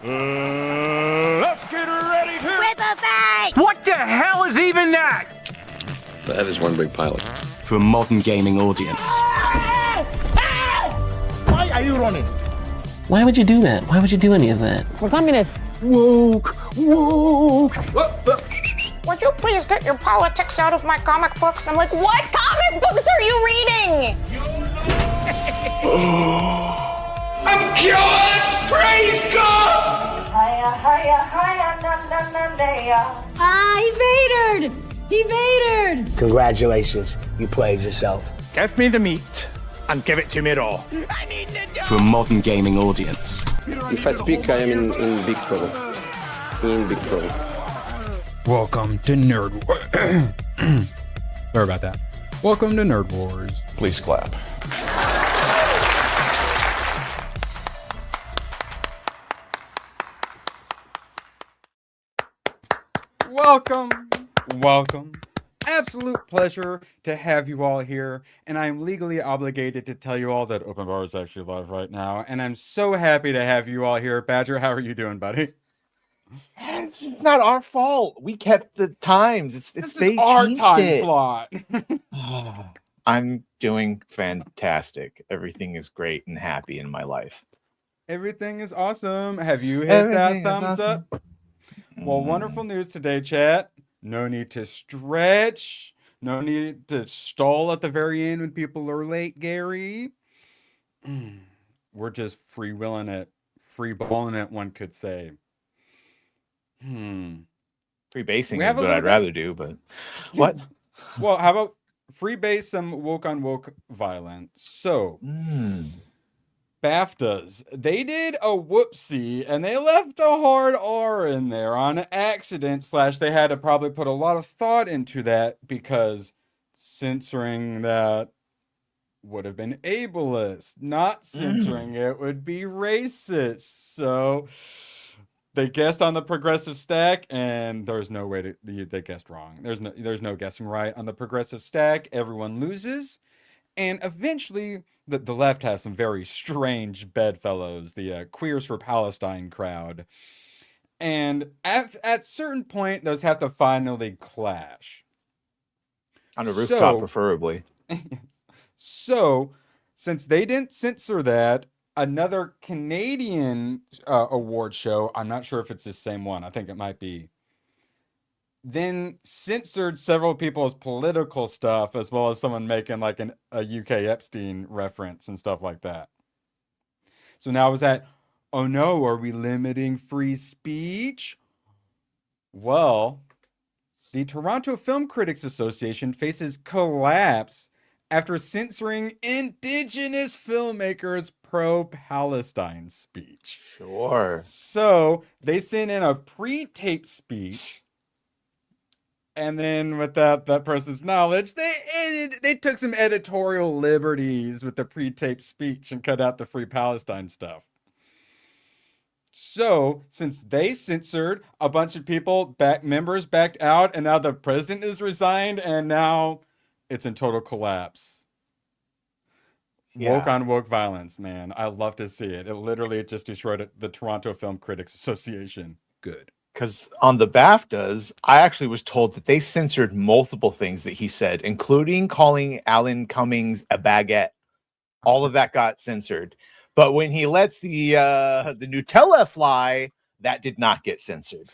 Let's get ready to Ripple fight! What the hell is even that? That is one big pilot. For a modern gaming audience. Why are you running? Why would you do that? Why would you do any of that? We're communists. Woke. Would you please get your politics out of my comic books? I'm like, what comic books are you reading? I'm cured! Praise God! He vatored! He vatored! Congratulations, you played yourself. Give me the meat and give it to me raw. For a modern gaming audience. If I speak, I am in big trouble. In big trouble. Welcome to Nerd Wars. Sorry about that. Welcome to Nerd Wars. Please clap. Welcome. Absolute pleasure to have you all here, and I'm legally obligated to tell you all that Open Bar is actually live right now, and I'm so happy to have you all here. Badger, how are you doing, buddy? It's not our fault. We kept the times. This they is our changed time it. slot. I'm doing fantastic. Everything is great and happy in my life. Everything is awesome. Have you hit Everything that is thumbs awesome. up? Well, wonderful news today, chat. No need to stretch. No need to stall at the very end when people are late, Gary. We're just free-willing it. Free-balling it, one could say. Free basing We is have a what little I'd bit- rather do, but what? Well, how about free base some woke-on-woke violence? So, BAFTAs, they did a whoopsie and they left a hard R in there on accident / they had to probably put a lot of thought into that because censoring that would have been ableist. Not censoring it would be racist. So they guessed on the progressive stack and there's no way to they guessed wrong. There's no guessing right on the progressive stack. Everyone loses. And eventually, the left has some very strange bedfellows, the Queers for Palestine crowd. And at certain point, those have to finally clash. On a rooftop, preferably. So, since they didn't censor that, another Canadian award show, I'm not sure if it's the same one, I think it might be, then censored several people's political stuff, as well as someone making like a UK Epstein reference and stuff like that. So now is that, oh no, are we limiting free speech? Well, the Toronto Film Critics Association faces collapse after censoring Indigenous filmmakers' pro-Palestine speech. Sure. So they sent in a pre-taped speech. And then without that person's knowledge, they took some editorial liberties with the pre-taped speech and cut out the Free Palestine stuff. So, since they censored, a bunch of members backed out, and now the president is resigned, and now it's in total collapse. Yeah. Woke on woke violence, man. I love to see it. It just destroyed the Toronto Film Critics Association. Good. Because on the BAFTAs, I actually was told that they censored multiple things that he said, including calling Alan Cummings a baguette. All of that got censored. But when he lets the Nutella fly, that did not get censored.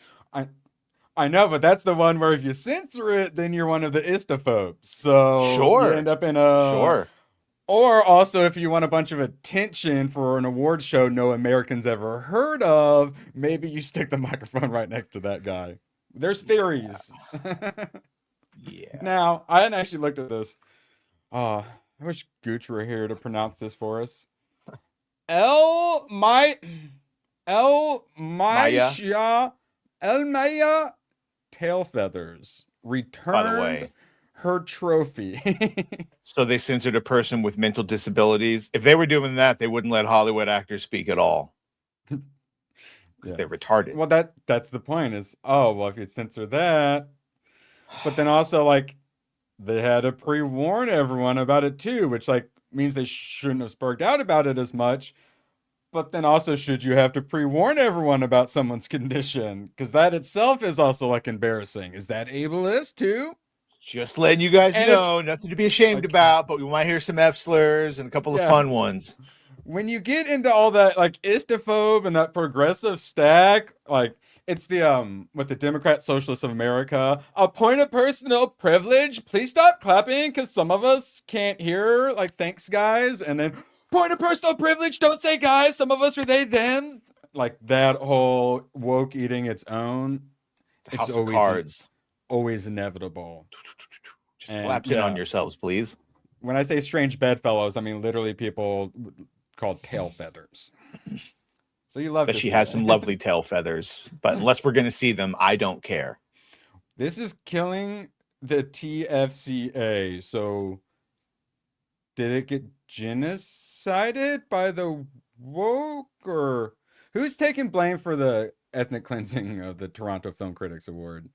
I know, but that's the one where if you censor it, then you're one of the istophobes. So Sure. you end up in a... Sure. Or also, if you want a bunch of attention for an award show no American's ever heard of, maybe you stick the microphone right next to that guy. There's theories. Yeah. Now, I hadn't actually looked at this. I wish Gooch were here to pronounce this for us. El Maya Tail Feathers returned By the way, her trophy. so they censored a person with mental disabilities. If they were doing that, they wouldn't let Hollywood actors speak at all. Because they're retarded. Well, that's the point is, if you censor that, but then also like they had to pre-warn everyone about it too, which like means they shouldn't have spoke out about it as much. But then also, should you have to pre-warn everyone about someone's condition? Because that itself is also like embarrassing. Is that ableist too? Just letting you guys And know, nothing to be ashamed like, about, but we might hear some F slurs and a couple of Yeah. fun ones. When you get into all that like istophobe and that progressive stack, like it's the with the Democrat Socialists of America, a point of personal privilege. Please stop clapping because some of us can't hear. Like, thanks guys, and then point of personal privilege. Don't say guys. Some of us are they them. Like that whole woke eating its own. It's House of Cards. Always inevitable. Just collapse in on yourselves, please. When I say strange bedfellows, I mean literally people called tail feathers. So you love. But she has some lovely tail feathers. But unless we're going to see them, I don't care. This is killing the TFCA. So did it get genocided by the woke, or who's taking blame for the ethnic cleansing of the Toronto Film Critics Award?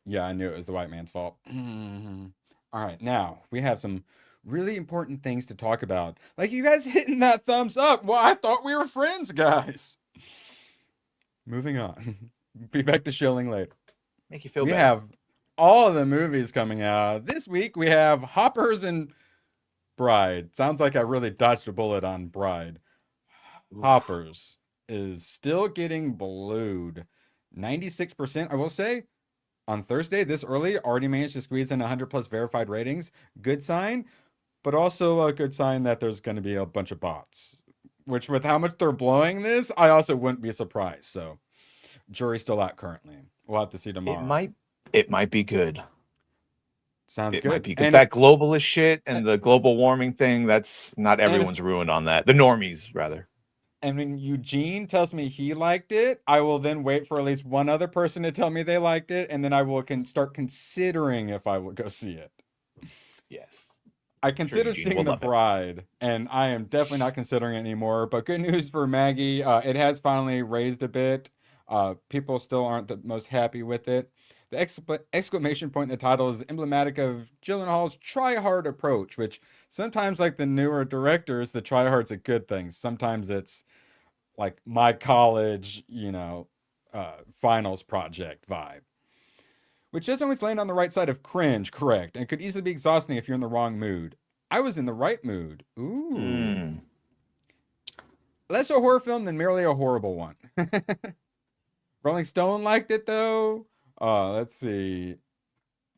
Yeah, I knew it was the white man's fault. All right, now we have some really important things to talk about. Like you guys hitting that thumbs up. Well, I thought we were friends, guys. Moving on. Be back to shilling later. Make you feel we better. have all of the movies coming out. This week we have Hoppers and Bride. Sounds like I really dodged a bullet on Bride. Oof. Hoppers is still getting blued. 96%, I will say, on Thursday, this early, already managed to squeeze in 100 plus verified ratings. Good sign, but also a good sign that there's going to be a bunch of bots. Which, with how much they're blowing this, I also wouldn't be surprised. So, jury's still out currently. We'll have to see tomorrow. It might be good. Sounds it good. Might be good. And that globalist shit and the global warming thing, that's not everyone's ruined on that. The normies, rather. And when Eugene tells me he liked it, I will then wait for at least one other person to tell me they liked it, and then I will start considering if I will go see it. Yes. I considered seeing The Bride, and I am definitely not considering it anymore. But good news for Maggie, it has finally raised a bit. People still aren't the most happy with it. The exclamation point in the title is emblematic of Gyllenhaal's try-hard approach, which sometimes, like the newer directors, the try-hard's a good thing. Sometimes it's like my college, finals project vibe, which doesn't always land on the right side of cringe, correct, and could easily be exhausting if you're in the wrong mood. I was in the right mood. Ooh. Less a horror film than merely a horrible one. Rolling Stone liked it, though. Let's see.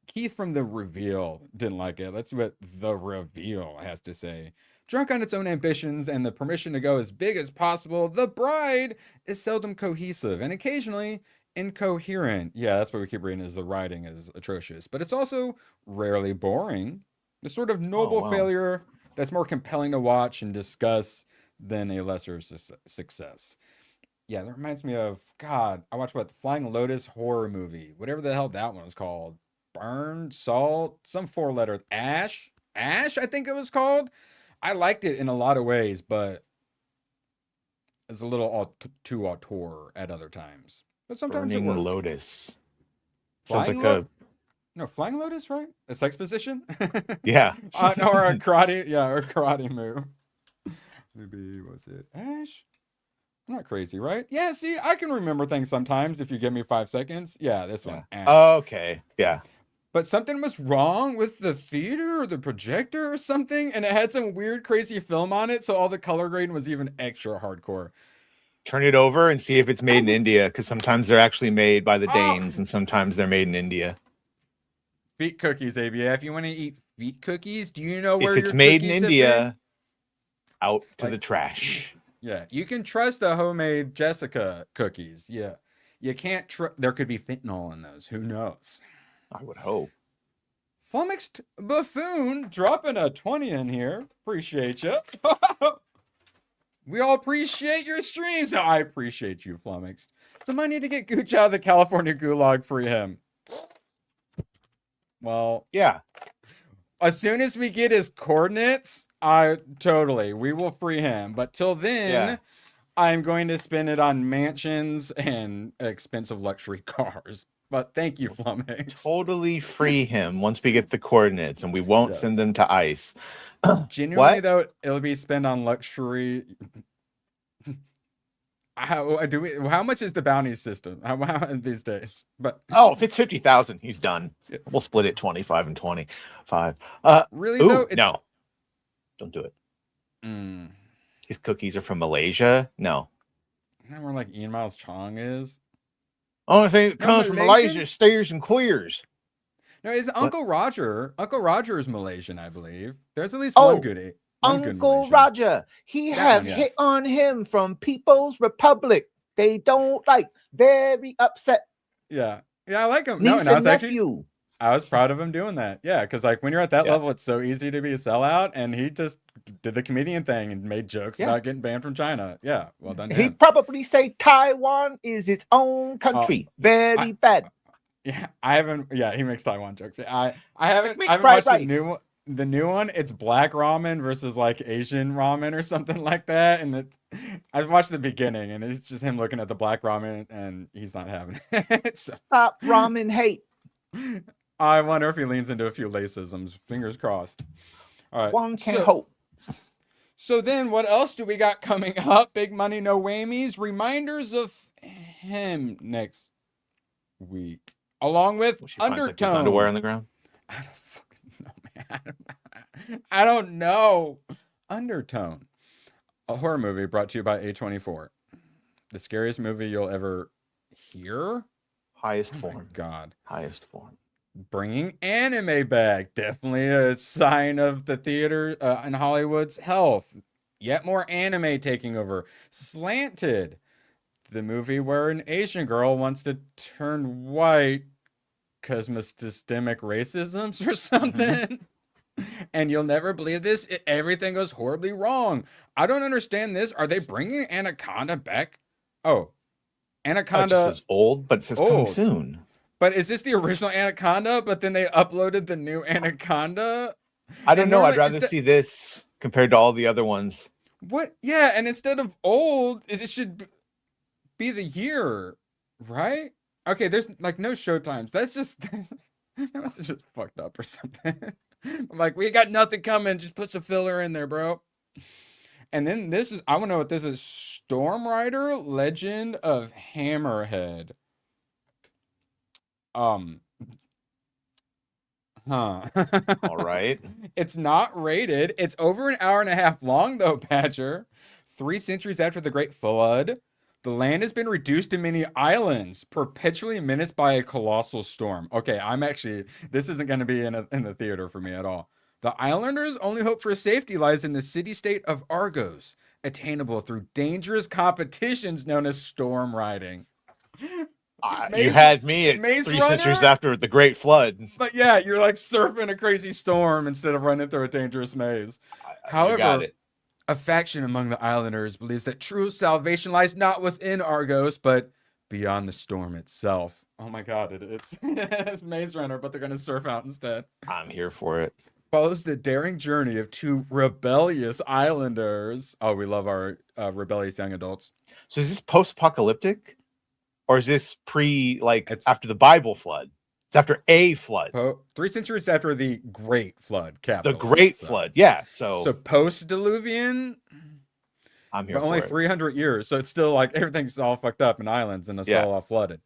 Keith from The Reveal didn't like it. Let's see what The Reveal has to say. Drunk on its own ambitions and the permission to go as big as possible, The Bride is seldom cohesive and occasionally incoherent. Yeah, that's what we keep reading, is the writing is atrocious. But it's also rarely boring. The sort of noble failure that's more compelling to watch and discuss than a lesser success. Yeah, that reminds me of, God, I watched the Flying Lotus horror movie. Whatever the hell that one was called. Burn, Salt, some 4-letter. Ash, I think it was called. I liked it in a lot of ways, but it's a little too auteur at other times. But sometimes Burning it works. Lotus. Flying Sounds like Flying Lotus, right? A sex position? Yeah. Or a karate move. Maybe, was it Ash? I'm not crazy, right? Yeah, see, I can remember things sometimes if you give me 5 seconds. Yeah, this one. Ash. Okay, yeah. But something was wrong with the theater or the projector or something, and it had some weird, crazy film on it, so all the color grading was even extra hardcore. Turn it over and see if it's made in India, because sometimes they're actually made by the Danes, and sometimes they're made in India. Feet cookies, ABF. If you want to eat feet cookies, do you know where if it's your made in cookies have India, been? out to the trash. Yeah, you can trust the homemade Jessica cookies. Yeah, you can't. There could be fentanyl in those. Who knows? I would hope. Flummoxed Buffoon dropping a 20 in here. Appreciate you. We all appreciate your streams. I appreciate you, Flummoxed. Somebody need to get Gooch out of the California gulag. Free him. Well, yeah. As soon as we get his coordinates, we will free him. But till then, I'm going to spend it on mansions and expensive luxury cars. But thank you, Flummox. Totally free him once we get the coordinates, and we won't send them to ICE. Genuinely, though, it'll be spent on luxury How much is the bounty system? How these days? But Oh, if it's 50,000, he's done. yes. We'll split it 25 and 25. Really Ooh, though, no, don't do it. Mm, His cookies are from Malaysia. No, isn't that where like Ian Miles Chong is? only thing that No, comes from Malaysian? Malaysia is steers and queers. No, it's Uncle Roger. Uncle Roger is Malaysian, I believe. There's at least Oh, one good Uncle Malaysian. Roger, he That have one, yes. hit on him from People's Republic. They don't like. Very upset. Yeah, I like him. Niece And I and was actually, nephew. I was proud of him doing that. Yeah, because like when you're at that Yeah. level, it's so easy to be a sellout, and he just did the comedian thing and made jokes Yeah. about getting banned from China. Yeah, well done to He'd him. probably say Taiwan is its own country. Very bad. Yeah, I haven't. Yeah, he makes Taiwan jokes. I haven't. make I haven't fried watched rice. the new one. It's black ramen versus like Asian ramen or something like that. And I've watched the beginning, and it's just him looking at the black ramen, and he's not having it. So, Stop ramen hate. I wonder if he leans into a few lacisms. Fingers crossed. All right. One can hope. So then, what else do we got coming up? Big Money No Whammies. Reminders of him next week, along with She finds, like, his Undertone. underwear on the ground. I don't fucking know, man. I don't know. Undertone, a horror movie brought to you by A24. The scariest movie you'll ever hear. Highest Oh my form. God. Highest form. Bringing anime back. Definitely a sign of the theater and Hollywood's health. Yet more anime taking over. Slanted. The movie where an Asian girl wants to turn white because systemic racisms or something. And you'll never believe this. Everything goes horribly wrong. I don't understand this. Are they bringing Anaconda back? Oh, It Anaconda. just says old, but it says coming Old. soon. But is this the original Anaconda? But then they uploaded the new Anaconda? I don't And know. I'd normally- rather instead- see this compared to all the other ones. What? Yeah, and instead of old, it should be the year, right? Okay, there's like no show times. That's just that must have just fucked up or something. I'm like, we got nothing coming. Just put some filler in there, bro. And then this is, I want to know what this is. Storm Rider, Legend of Hammerhead. Huh. All right. It's not rated. It's over an hour and a half long, though, Badger. 3 centuries after the Great Flood, the land has been reduced to many islands, perpetually menaced by a colossal storm. Okay, this isn't going to be in the theater for me at all. The islanders' only hope for safety lies in the city-state of Argos, attainable through dangerous competitions known as storm riding. You had me at Maze 3 Runner? centuries after the Great Flood. But yeah, you're like surfing a crazy storm instead of running through a dangerous maze. You got However, it. a faction among the islanders believes that true salvation lies not within Argos, but beyond the storm itself. Oh my God, it's it's Maze Runner, but they're gonna surf out instead. I'm here for it. Follows the daring journey of 2 rebellious islanders. Oh, we love our rebellious young adults. So is this post-apocalyptic, or is this It's- after the Bible flood? It's after a flood, 3 centuries after the Great Flood, the capital. Great Flood. Yeah. So post-diluvian, I'm here but for only it. 300 years. So it's still like everything's all fucked up in islands and it's Yeah. still all flooded.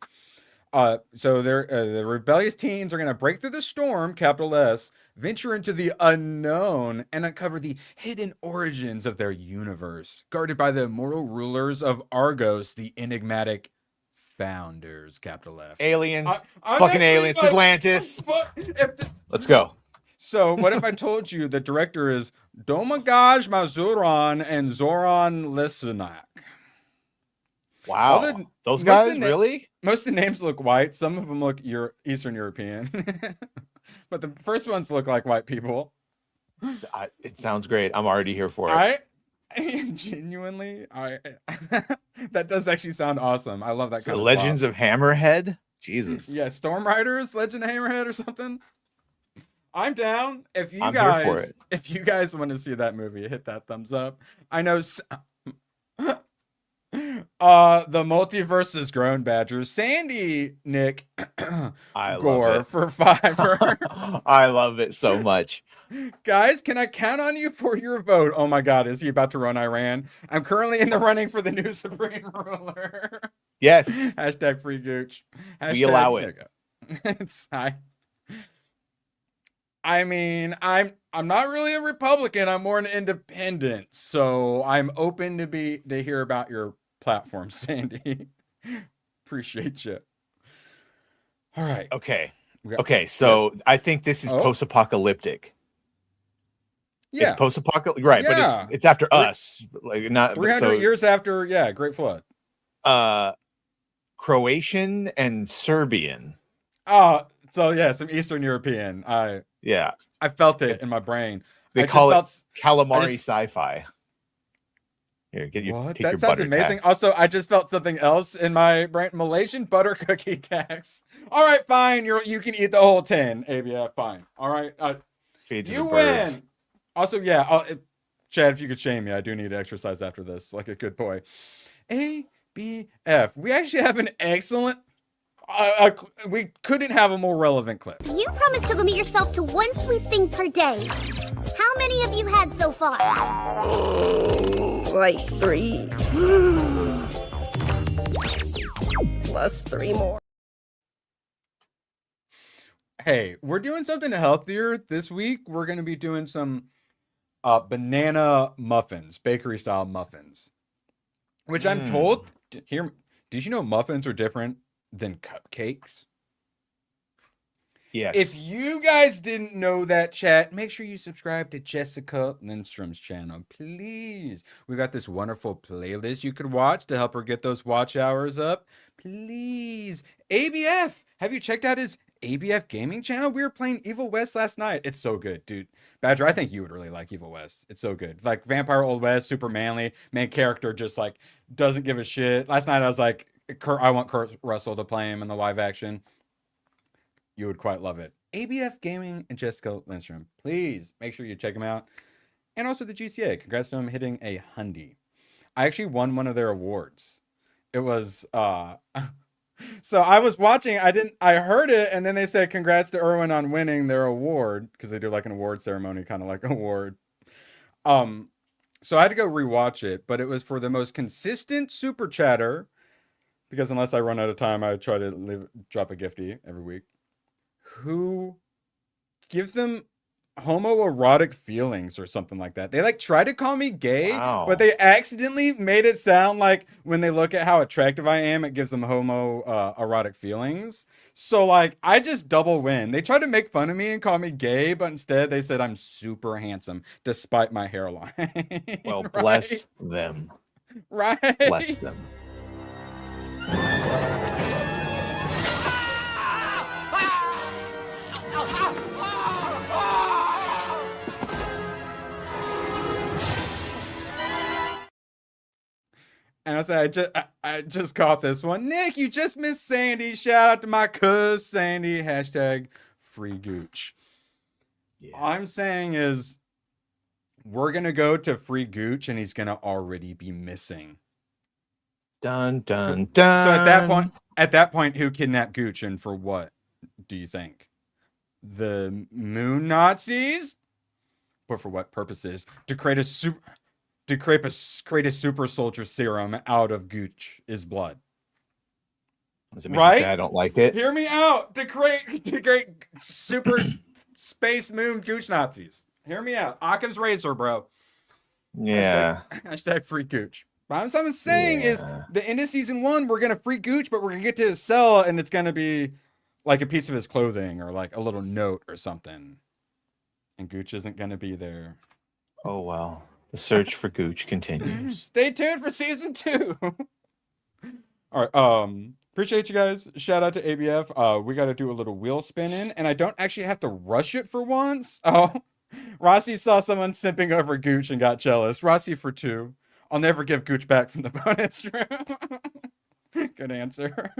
So the rebellious teens are going to break through the storm, capital S, venture into the unknown, and uncover the hidden origins of their universe, guarded by the immortal rulers of Argos, the enigmatic founders, capital F. Aliens, I'm fucking actually aliens, like, Atlantis. if the- Let's go. So what if I told you the director is Domagoj Mazuran and Zoran Lisanak? Wow. Other- Those most of guys, the na- really? Most of the names look white. Some of them look Eastern European. But the first ones look like white people. It sounds great. I'm already here for it. Genuinely, that does actually sound awesome. I love that So kind of Legends of Hammerhead? Jesus. Yeah, Storm Riders, Legend of Hammerhead or something. I'm down. If you I'm here for guys, it. if you guys want to see that movie, hit that thumbs up. I know. The multiverse has grown, Badger. Sandy, Nick, I Gore love it. for Fiverr. I love it so much. Guys, can I count on you for your vote? Oh my God, is he about to run Iran? I'm currently in the running for the new supreme ruler. Yes, Hashtag free Gooch. we allow it. It's, I mean, I'm not really a Republican. I'm more an independent. So I'm open to hear about your platform, Sandy. Appreciate you. All right. Okay. We got- Okay, so yes. I think this is Oh. post-apocalyptic. Yeah. It's post-apocalyptic, right? Yeah. But it's after us, like not 300 years after, Great Flood. Croatian and Serbian. Oh, so yeah, some Eastern European. Yeah, I felt it in my brain. they I call it just calamari just- sci-fi. Here, get you. What? Take That your sounds butter amazing. tax. Also, I just felt something else in my brain. Malaysian butter cookie tax. All right, fine. You can eat the whole 10. ABF, fine. All right. Feed to You the birds. win. Also, Chad, if you could shame me, I do need to exercise after this, like a good boy. ABF. We actually have an excellent. We couldn't have a more relevant clip. You promised to limit yourself to one sweet thing per day. How many have you had so far? Like 3. Plus 3 more. Hey, we're doing something healthier this week. We're going to be doing some banana muffins, bakery style muffins, which I'm told here. Did you know muffins are different than cupcakes? Yes. If you guys didn't know that, chat, make sure you subscribe to Jessica Lindstrom's channel, please. We got this wonderful playlist you could watch to help her get those watch hours up. Please. ABF, have you checked out his ABF gaming channel? We were playing Evil West last night. It's so good, dude. Badger, I think you would really like Evil West. It's so good. Like Vampire Old West, super manly. Main character just like doesn't give a shit. Last night I was like, I want Kurt Russell to play him in the live action. You would quite love it. ABF Gaming and Jessica Lindstrom. Please make sure you check them out. And also the GCA. Congrats to him hitting a hundy. I actually won one of their awards. It was so I was watching, I heard it, and then they said congrats to Erwin on winning their award, because they do like an award ceremony, kind of like award. So I had to go rewatch it, but it was for the most consistent super chatter, because unless I run out of time, I try to drop a gifty every week, who gives them homoerotic feelings or something like that. They like try to call me gay, but they accidentally made it sound like when they look at how attractive I am, it gives them erotic feelings. So like I just double win. They tried to make fun of me and call me gay, but instead they said I'm super handsome despite my hairline. Well, Right? bless them. Right? Bless them. And I said, I just caught this one. Nick, you just missed Sandy. Shout out to my cuz Sandy. Hashtag free gooch. Yeah. All I'm saying is we're going to go to free gooch and he's going to already be missing. Dun, dun, dun. So at that point, who kidnapped Gooch and for what do you think? The moon Nazis? But for what purposes? To create a super soldier serum out of Gooch's blood. Does it make you say I don't like it? Hear me out. To create super space moon Gooch Nazis. Hear me out. Occam's razor, bro. Yeah. Hashtag free Gooch. What I'm saying is the end of season 1, we're gonna free Gooch, but we're gonna get to his cell and it's gonna be like a piece of his clothing or like a little note or something. And Gooch isn't gonna be there. Oh well. The search for Gooch continues. Stay tuned for season 2. All right. Appreciate you guys. Shout out to ABF. We got to do a little wheel spinning, and I don't actually have to rush it for once. Oh, Rossi saw someone simping over Gooch and got jealous. Rossi for 2. I'll never give Gooch back from the bonus room. Good answer.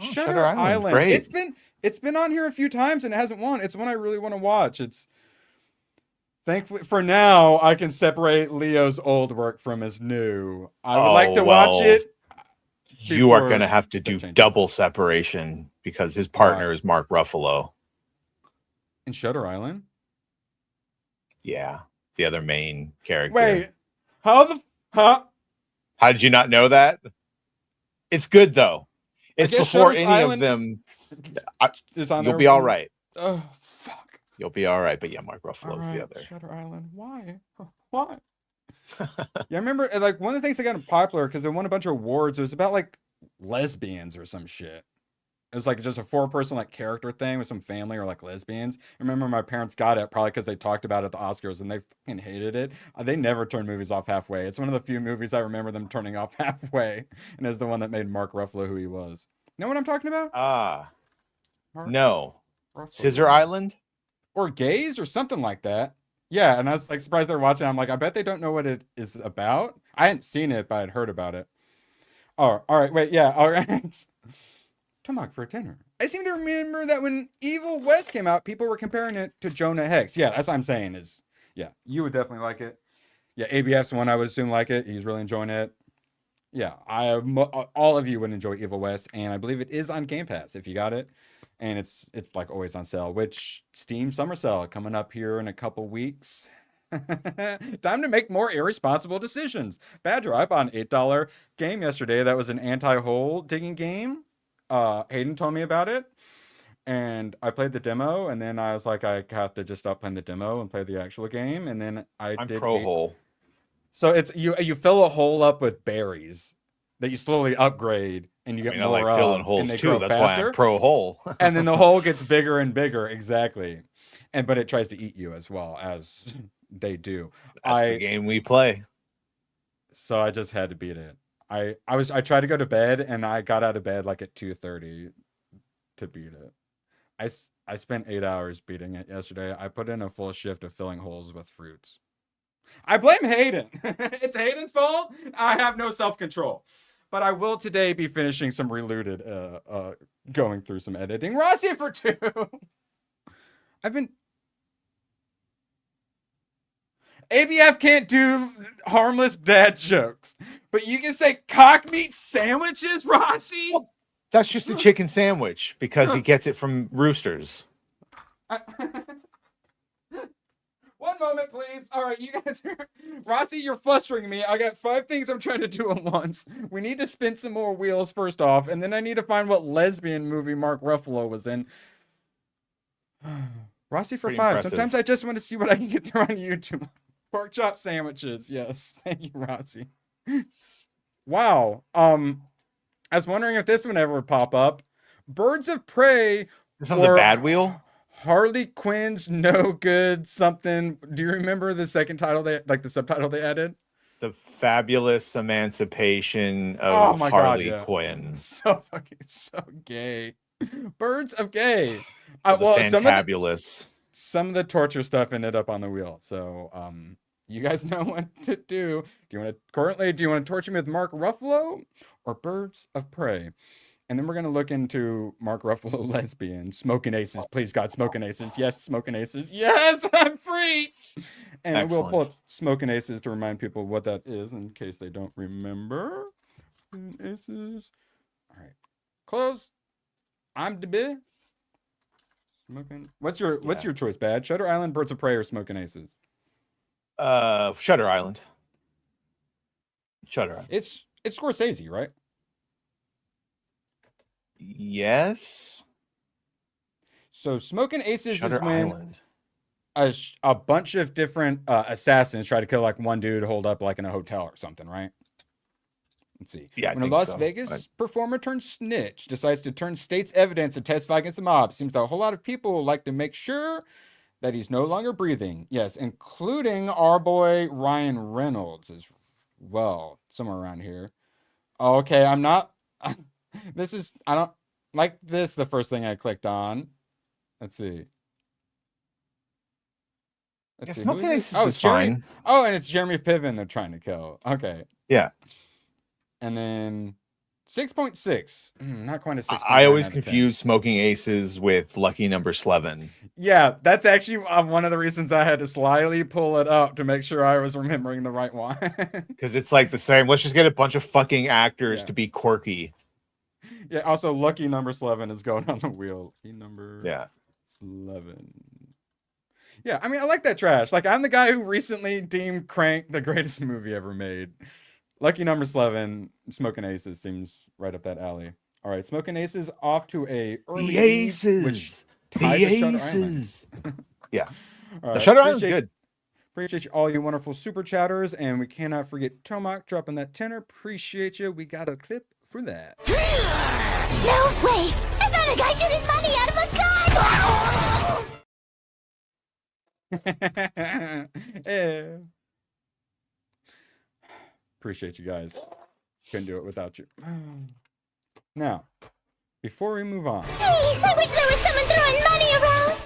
Shutter Island. Great. It's been on here a few times and it hasn't won. It's one I really want to watch. It's thankfully for now I can separate Leo's old work from his new. I would like to watch it. You are before going to have to do that changes. double separation because his partner is Mark Ruffalo. In Shutter Island? Yeah, the other main character. Wait, how did you not know that? It's good though. It's before Shutter's any Island of them. is on You'll there be all with- right. Oh, fuck. You'll be all right. But yeah, Mark Ruffalo's All the right, other. Shutter Island. Why? Why? Yeah, I remember like one of the things that got popular because they won a bunch of awards. It was about like lesbians or some shit. It was like just a 4-person like character thing with some family or like lesbians. I remember my parents got it probably because they talked about it at the Oscars and they fucking hated it. They never turn movies off halfway. It's one of the few movies I remember them turning off halfway, and it's the one that made Mark Ruffalo who he was. Know what I'm talking about? No. Ruffalo. Scissor Island? Or Gaze or something like that. Yeah, and I was like surprised they're watching. I'm like, I bet they don't know what it is about. I hadn't seen it, but I'd heard about it. Oh, all right, wait, yeah, all right. Tomahawk for dinner. I seem to remember that when Evil West came out, people were comparing it to Jonah Hex. Yeah, that's what I'm saying is, yeah, you would definitely like it. Yeah, ABF's the one I would assume like it. He's really enjoying it. Yeah, all of you would enjoy Evil West, and I believe it is on Game Pass if you got it. And it's like always on sale, which Steam Summer Sale coming up here in a couple weeks. Time to make more irresponsible decisions. Badger, I bought an $8 game yesterday that was an anti-hole digging game. Hayden told me about it, and I played the demo, and then I was like, I have to just stop playing the demo and play the actual game, and then I'm did pro hole. So it's you fill a hole up with berries that you slowly upgrade, and you get more I like filling holes too. That's why I'm pro hole. And then the hole gets bigger and bigger, exactly. But it tries to eat you as well as they do. That's the game we play. So I just had to beat it. I tried to go to bed, and I got out of bed like at 2:30 to beat it. I spent 8 hours beating it yesterday. I put in a full shift of filling holes with fruits. I blame Hayden. It's Hayden's fault. I have no self-control. But I will today be finishing some Relooted, going through some editing. Rossi for 2. ABF can't do harmless dad jokes, but you can say cock meat sandwiches, Rossi? Well, that's just a chicken sandwich because he gets it from Roosters. One moment, please. All right, you guys Rossi, you're frustrating me. I got 5 things I'm trying to do at once. We need to spin some more wheels first off, and then I need to find what lesbian movie Mark Ruffalo was in. Rossi for Pretty 5. impressive. Sometimes I just want to see what I can get through on YouTube. Pork chop sandwiches. Yes. Thank you, Rossi. Wow. I was wondering if this one ever would pop up. Birds of Prey. Is this on the bad wheel? Harley Quinn's No Good something. Do you remember the second title the subtitle they added? The Fabulous Emancipation of Harley Quinn. So gay. Birds of Gay. The Fantabulous. Some of the torture stuff ended up on the wheel. So you guys know what to do. Do you want to torture me with Mark Ruffalo or Birds of Prey? And then we're going to look into Mark Ruffalo lesbian. Smoking Aces. Please, God, Smoking Aces. Yes, Smoking Aces. Yes, I'm free. And we'll pull up Smoking Aces to remind people what that is in case they don't remember. Aces. All right. Close. I'm DB. Smoking. What's your choice, Bad? Shutter Island, Birds of Prey, or Smoking Aces? Shutter Island. Shutter Island. It's Scorsese, right? Yes. So Smoking Aces Shutter is when Island. a bunch of different assassins try to kill like one dude holed up like in a hotel or something, right? Let's see. Yeah, when a Las Vegas performer turns snitch, decides to turn state's evidence and testify against the mob, seems that a whole lot of people like to make sure that he's no longer breathing. Yes, including our boy Ryan Reynolds as well, somewhere around here. Oh, okay, I'm not. I don't like this. The first thing I clicked on. Let's see. Smoking Aces is fine. Oh, and it's Jeremy Piven they're trying to kill. Okay. Yeah. And then 6.6. Not quite a 6. I always confuse Smoking Aces with Lucky Number 11. Yeah, that's actually one of the reasons I had to slyly pull it up to make sure I was remembering the right one. Because it's like the same. Let's just get a bunch of fucking actors to be quirky. Yeah, also lucky number 11 is going on the wheel. Lucky number Yeah. 11. Yeah, I mean, I like that trash. Like, I'm the guy who recently deemed Crank the greatest movie ever made. Lucky number 11, Smoking Aces seems right up that alley. All right, Smoking Aces off to a early The lead, Aces. which The tied to Shutter Island. Aces. Yeah. All The Shutter Island's appreciate- good. Appreciate you, all you wonderful super chatters, and we cannot forget Tomac dropping that tenner. Appreciate you. We got a clip for that. No way! I found a guy shooting money out of a gun! Yeah. Appreciate you guys. Couldn't do it without you. Now, before we move on. Jeez, I wish there was someone throwing money around!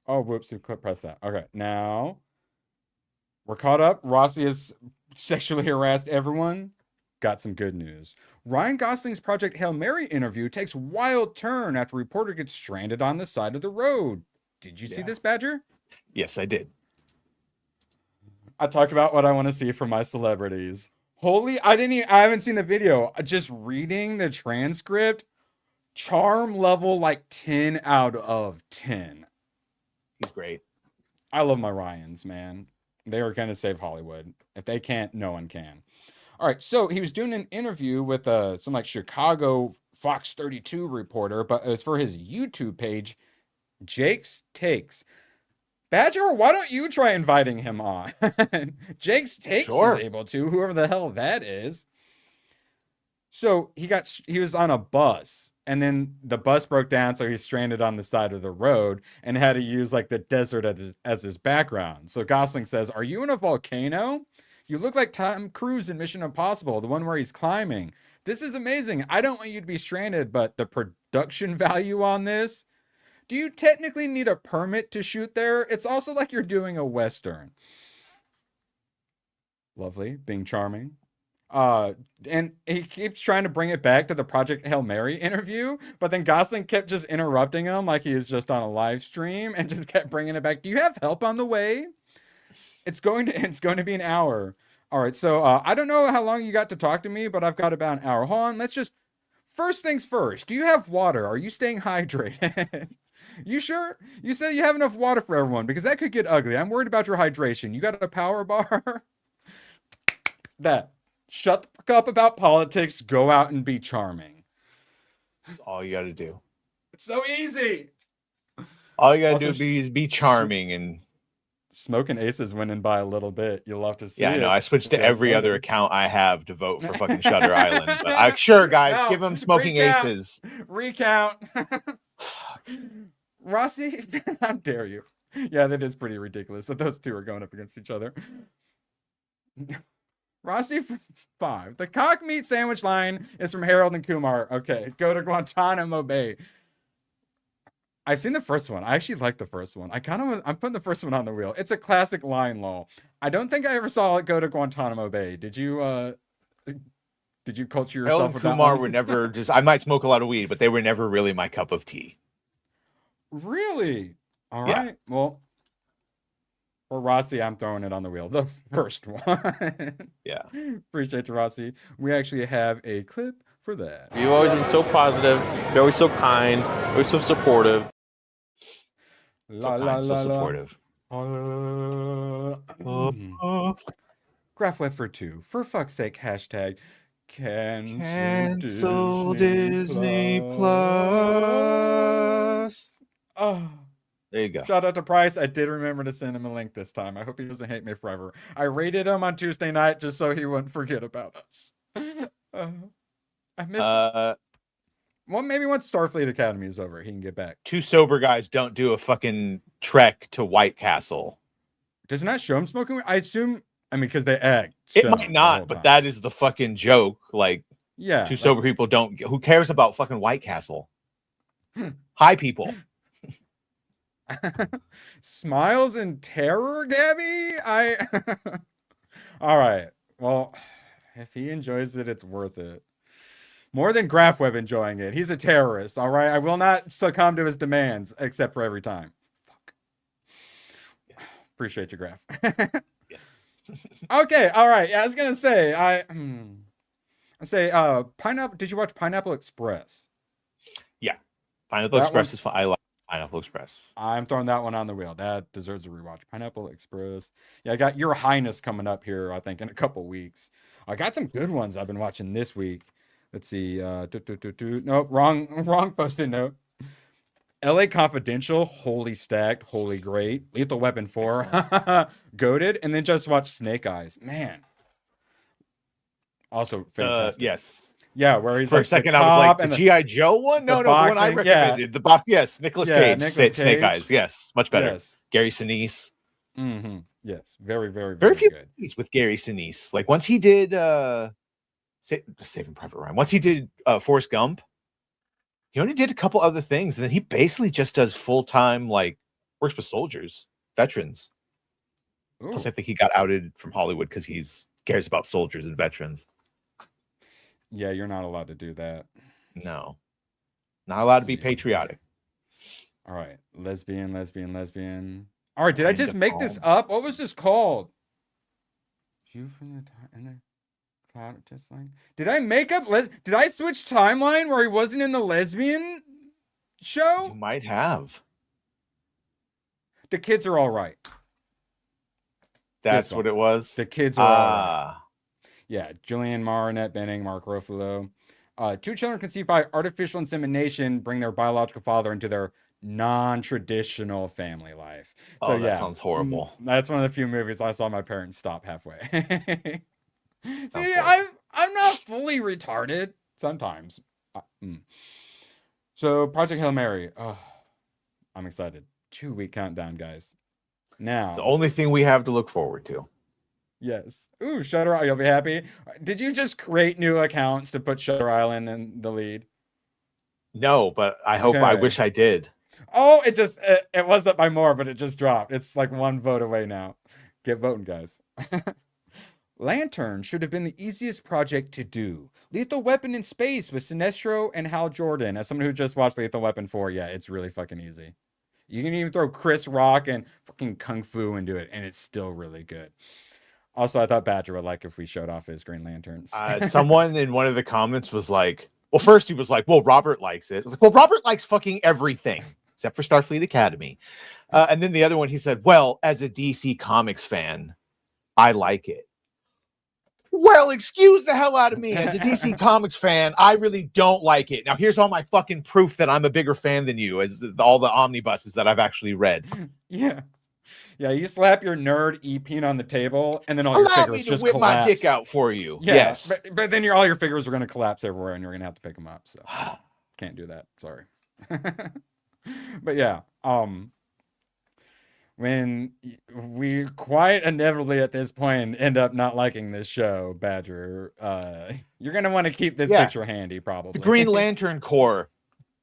Oh, whoops, we pressed that. Okay, now we're caught up. Rossi has sexually harassed everyone. Got some good news. Ryan Gosling's Project Hail Mary interview takes wild turn after reporter gets stranded on the side of the road. Did you see this, Badger? Yes, I did. I talk about what I want to see from my celebrities. Holy, I haven't seen the video. Just reading the transcript, charm level like 10 out of 10. He's great. I love my Ryans, man. They are going to save Hollywood. If they can't, no one can. All right, so he was doing an interview with some like Chicago Fox 32 reporter, but it was for his YouTube page, Jake's Takes. Badger, why don't you try inviting him on? Jake's Takes Sure. is able to, whoever the hell that is. So he was on a bus, and then the bus broke down, so he's stranded on the side of the road and had to use like the desert as his background. So Gosling says, "Are you in a volcano? You look like Tom Cruise in Mission Impossible, the one where he's climbing. This is amazing. I don't want you to be stranded, but the production value on this, do you technically need a permit to shoot there? It's also like you're doing a Western." Lovely, being charming. And he keeps trying to bring it back to the Project Hail Mary interview, but then Gosling kept just interrupting him like he was just on a live stream and just kept bringing it back. Do you have help on the way? It's going to be an hour. All right, so I don't know how long you got to talk to me, but I've got about an hour. Hold on, let's just, first things first, do you have water? Are you staying hydrated? You sure? You said you have enough water for everyone, because that could get ugly. I'm worried about your hydration. You got a power bar? That. Shut the fuck up about politics. Go out and be charming. That's all you got to do. It's so easy. All you got Also, to do is be charming and Smoking Aces winning by a little bit. You'll love to see yeah, it. no, I switched to Okay, every other account I have to vote for fucking Shutter Island. But sure, guys, No, give him Smoking recount. Aces. Recount. Rossi, how dare you? Yeah, that is pretty ridiculous that those two are going up against each other. Rossi 5. The cock meat sandwich line is from Harold and Kumar. Okay, go to Guantanamo Bay. I've seen the first one. I actually like the first one. I'm putting the first one on the wheel. It's a classic line law. I don't think I ever saw it go to Guantanamo Bay. Did you culture yourself Harold and with that Kumar one? were never just. I might smoke a lot of weed, but they were never really my cup of tea. Really? All Yeah. right. Well, for Rossi, I'm throwing it on the wheel. The first one. Yeah. Appreciate you, Rossi. We actually have a clip for that. You've always been so positive. You're always so kind. Always so supportive. La, So la, kind, so la, la. supportive. Graph Web for 2. For fuck's sake, hashtag Cancel Disney Plus. Oh. There you go. Shout out to Price. I did remember to send him a link this time. I hope he doesn't hate me forever. I rated him on Tuesday night just so he wouldn't forget about us. I miss him. Well, maybe once Starfleet Academy is over, he can get back. Two sober guys don't do a fucking trek to White Castle. Doesn't that show him smoking weed? I assume, because they act. It might not, but that is the fucking joke. Like, yeah, two sober people don't. Who cares about fucking White Castle? Hi, people. Smiles and terror, Gabby. All right. Well, if he enjoys it, it's worth it. More than Graph-Web enjoying it. He's a terrorist. All right. I will not succumb to his demands, except for every time. Fuck. Yes. Appreciate you, Graph. Yes. Okay. All right. Yeah, I was gonna say I'm I say, Pineapple. Did you watch Pineapple Express? Yeah, Pineapple That Express one's- is fun. I like Pineapple Express. I'm throwing that one on the wheel. That deserves a rewatch. Pineapple Express. Yeah, I got Your Highness coming up here, I think, in a couple weeks. I got some good ones I've been watching this week. Let's see. Nope, wrong posted note. LA Confidential, holy stacked, holy great. Lethal Weapon 4, goated, and then just watch Snake Eyes. Man. Also fantastic. Yes. Yeah, where he's For like a second, the I was like, cop and the G.I. Joe one? No, the the one I boxing, yeah. recommended. The box, yes. Nicolas Yeah, Cage. Nicolas Snake Cage. Eyes. Yes, much better. Yes. Gary Sinise. Mm-hmm. Yes, very, very, Very very few good. movies with Gary Sinise. Like once he did Saving Private Ryan. Once he did Forrest Gump, he only did a couple other things, and then he basically just does full-time, like, works with soldiers, veterans. Plus, Ooh. I think he got outed from Hollywood because he's cares about soldiers and veterans. Yeah, you're not allowed to do that. No. Not allowed to be See. patriotic. All right, lesbian. All right, did I Kind just of make this home. up? What was this called? You from the in the cloud, just like. Did I make up? Did I switch timeline where he wasn't in the lesbian You show? might have. The kids are all right. That's This what one. it was. The kids are all right. Ah. Yeah, Julianne Moore, Annette Bening, Mark Ruffalo. 2 children conceived by artificial insemination bring their biological father into their non-traditional family life. So Oh, that yeah, sounds horrible. That's one of the few movies I saw my parents stop halfway. See, horrible. I'm not fully retarded sometimes. So Project Hail Mary. Oh, I'm excited. 2-week countdown, guys. Now, It's the only thing we have to look forward to. yes. Ooh, Shutter Island. You'll be happy. Did you just create new accounts to put Shutter Island in the lead? No, but I hope I Okay. wish I did. Oh, it was up by more, but it just dropped. It's like 1 vote away now. Get voting, guys. Lantern should have been the easiest project to do. Lethal Weapon in Space with Sinestro and Hal Jordan. As someone who just watched Lethal Weapon 4, yeah, it's really fucking easy. You can even throw Chris Rock and fucking Kung Fu into it, and it's still really good. Also, I thought Badger would like if we showed off his Green Lanterns. Someone in one of the comments was like, well, first he was like, well, Robert likes it. I was like, well, Robert likes fucking everything except for Starfleet Academy. And then the other one, he said, well, as a DC Comics fan, I like it. Well, excuse the hell out of me. As a DC Comics fan, I really don't like it. Now, here's all my fucking proof that I'm a bigger fan than you, as all the omnibuses that I've actually read. Yeah. Yeah, you slap your nerd E-peen on the table, and then all your Allow me figures to just whip collapse. my dick out for you. Yeah, Yes. but then all your figures are going to collapse everywhere, and you're going to have to pick them up. So can't do that. Sorry. But yeah, when we quite inevitably at this point end up not liking this show, Badger, you're going to want to keep this Yeah. picture handy, probably. The Green Lantern Corps,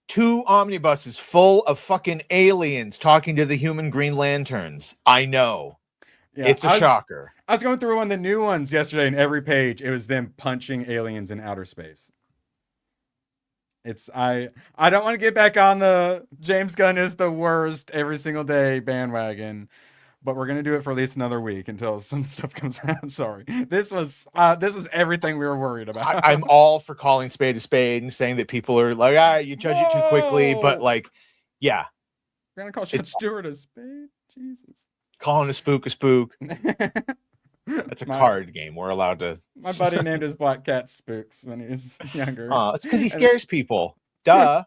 2 omnibuses full of fucking aliens talking to the human Green Lanterns. I know. Yeah, It's a shocker. I was going through one of the new ones yesterday, and every page it was them punching aliens in outer space. I don't want to get back on the James Gunn is the worst every single day bandwagon, but we're gonna do it for at least another week until some stuff comes out. Sorry, this is everything we were worried about. I'm all for calling spade a spade and saying that people are like, you judge it too quickly, but like, yeah, We're gonna call Shut Stewart a spade. Jesus. calling a spook a spook. That's a card game. We're allowed to. My buddy named his black cat Spooks when he was younger. It's because he scares people. Duh.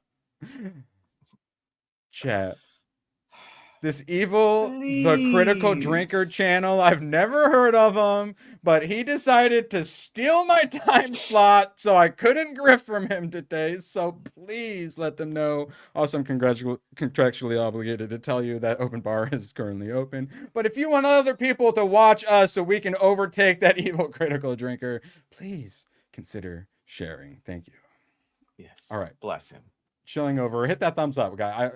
Chat. This evil, the Critical Drinker channel, I've never heard of him, but he decided to steal my time slot, so I couldn't grift from him today. So please let them know. Also, I'm contractually obligated to tell you that Open Bar is currently open. But if you want other people to watch us so we can overtake that evil Critical Drinker, please consider sharing. Thank you. Yes. All right. Bless him. Chilling over. Hit that thumbs up, guy.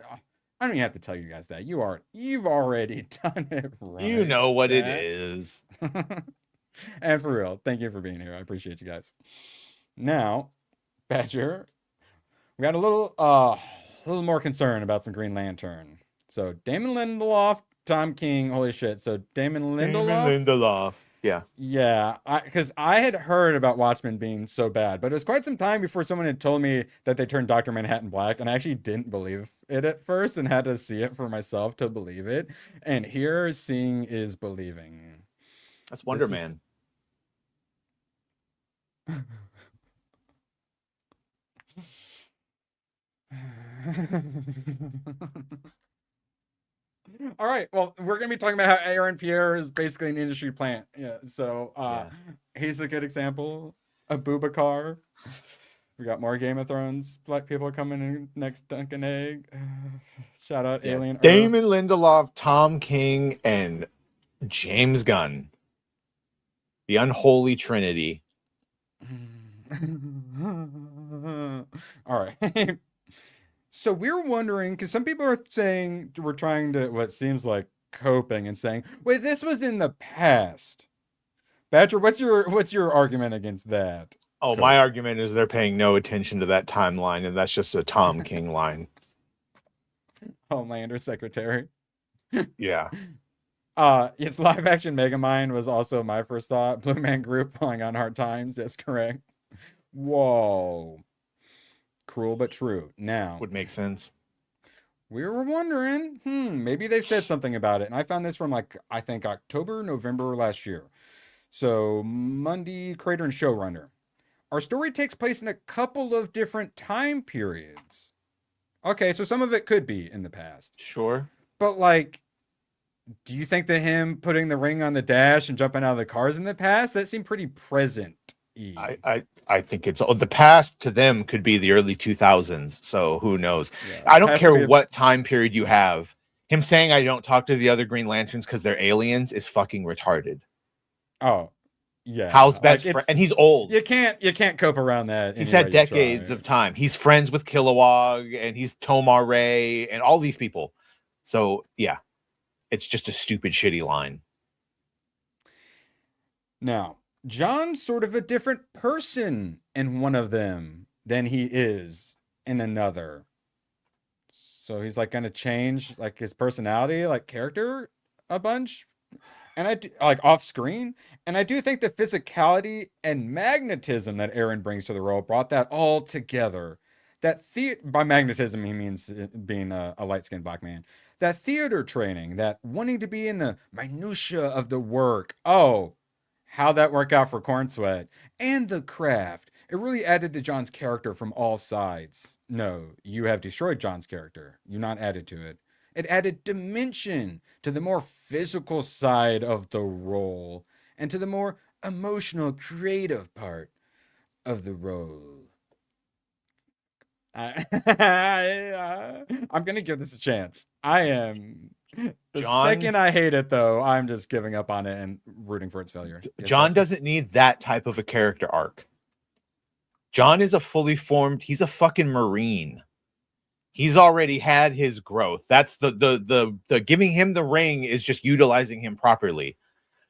I don't even have to tell you guys that. You've already done it right. You know what it Chat. is. And for real, thank you for being here. I appreciate you guys. Now, Badger, we got a little more concern about some Green Lantern. So Damon Lindelof, Tom King, holy shit. So Damon Lindelof. Yeah. Yeah, because I had heard about Watchmen being so bad, but it was quite some time before someone had told me that they turned Dr. Manhattan black, and I actually didn't believe it at first and had to see it for myself to believe it. And here, seeing is believing. That's Wonder This Man. All right. Well, we're gonna be talking about how Aaron Pierre is basically an industry plant. Yeah. So he's a good example. A Boubacar. We got more Game of Thrones. Black people coming in next Duncan Egg. Shout out Alien Damon Earth. Lindelof, Tom King, and James Gunn. The unholy trinity. All right. So we're wondering, because some people are saying we're trying to what seems like coping and saying, wait, this was in the past. Badger, what's your argument against that? Oh, my argument is they're paying no attention to that timeline, and that's just a Tom King line. Homelander Secretary. Yeah. It's live action Megamind was also my first thought. Blue Man Group falling on hard times. Yes, correct. Whoa. Cruel but true. Now Would make sense. we were wondering, maybe they've said something about it. And I found this from I think October, November last year. So Monday, creator and showrunner. Our story takes place in a couple of different time periods. Okay, so some of it could be in the past. Sure. But do you think that him putting the ring on the dash and jumping out of the cars in the past, that seemed pretty present? I think it's the past to them could be the early 2000s. So who knows? Yeah, I don't care what time period you have. Him saying I don't talk to the other Green Lanterns because they're aliens is fucking retarded. Oh, yeah. Hal's best friend, and he's old. You can't cope around that. He's had decades of time. He's friends with Kilowog, and he's Tomar Ray, and all these people. So yeah, it's just a stupid, shitty line. Now, John's sort of a different person in one of them than he is in another. So he's gonna change his personality, character a bunch. And I do, off screen. And I do think the physicality and magnetism that Aaron brings to the role brought that all together. That by magnetism, he means being a light-skinned black man. That theater training, that wanting to be in the minutia of the work. Oh, how'd that work out for Corn Sweat? And the craft. It really added to John's character from all sides. No, you have destroyed John's character. You not added to it. It added dimension to the more physical side of the role and to the more emotional, creative part of the role. I'm going to give this a chance. I am. Second I hate it, though, I'm just giving up on it and rooting for its failure. John doesn't need that type of a character arc. John is a fully formed, he's a fucking Marine. He's already had his growth. That's the giving him the ring is just utilizing him properly.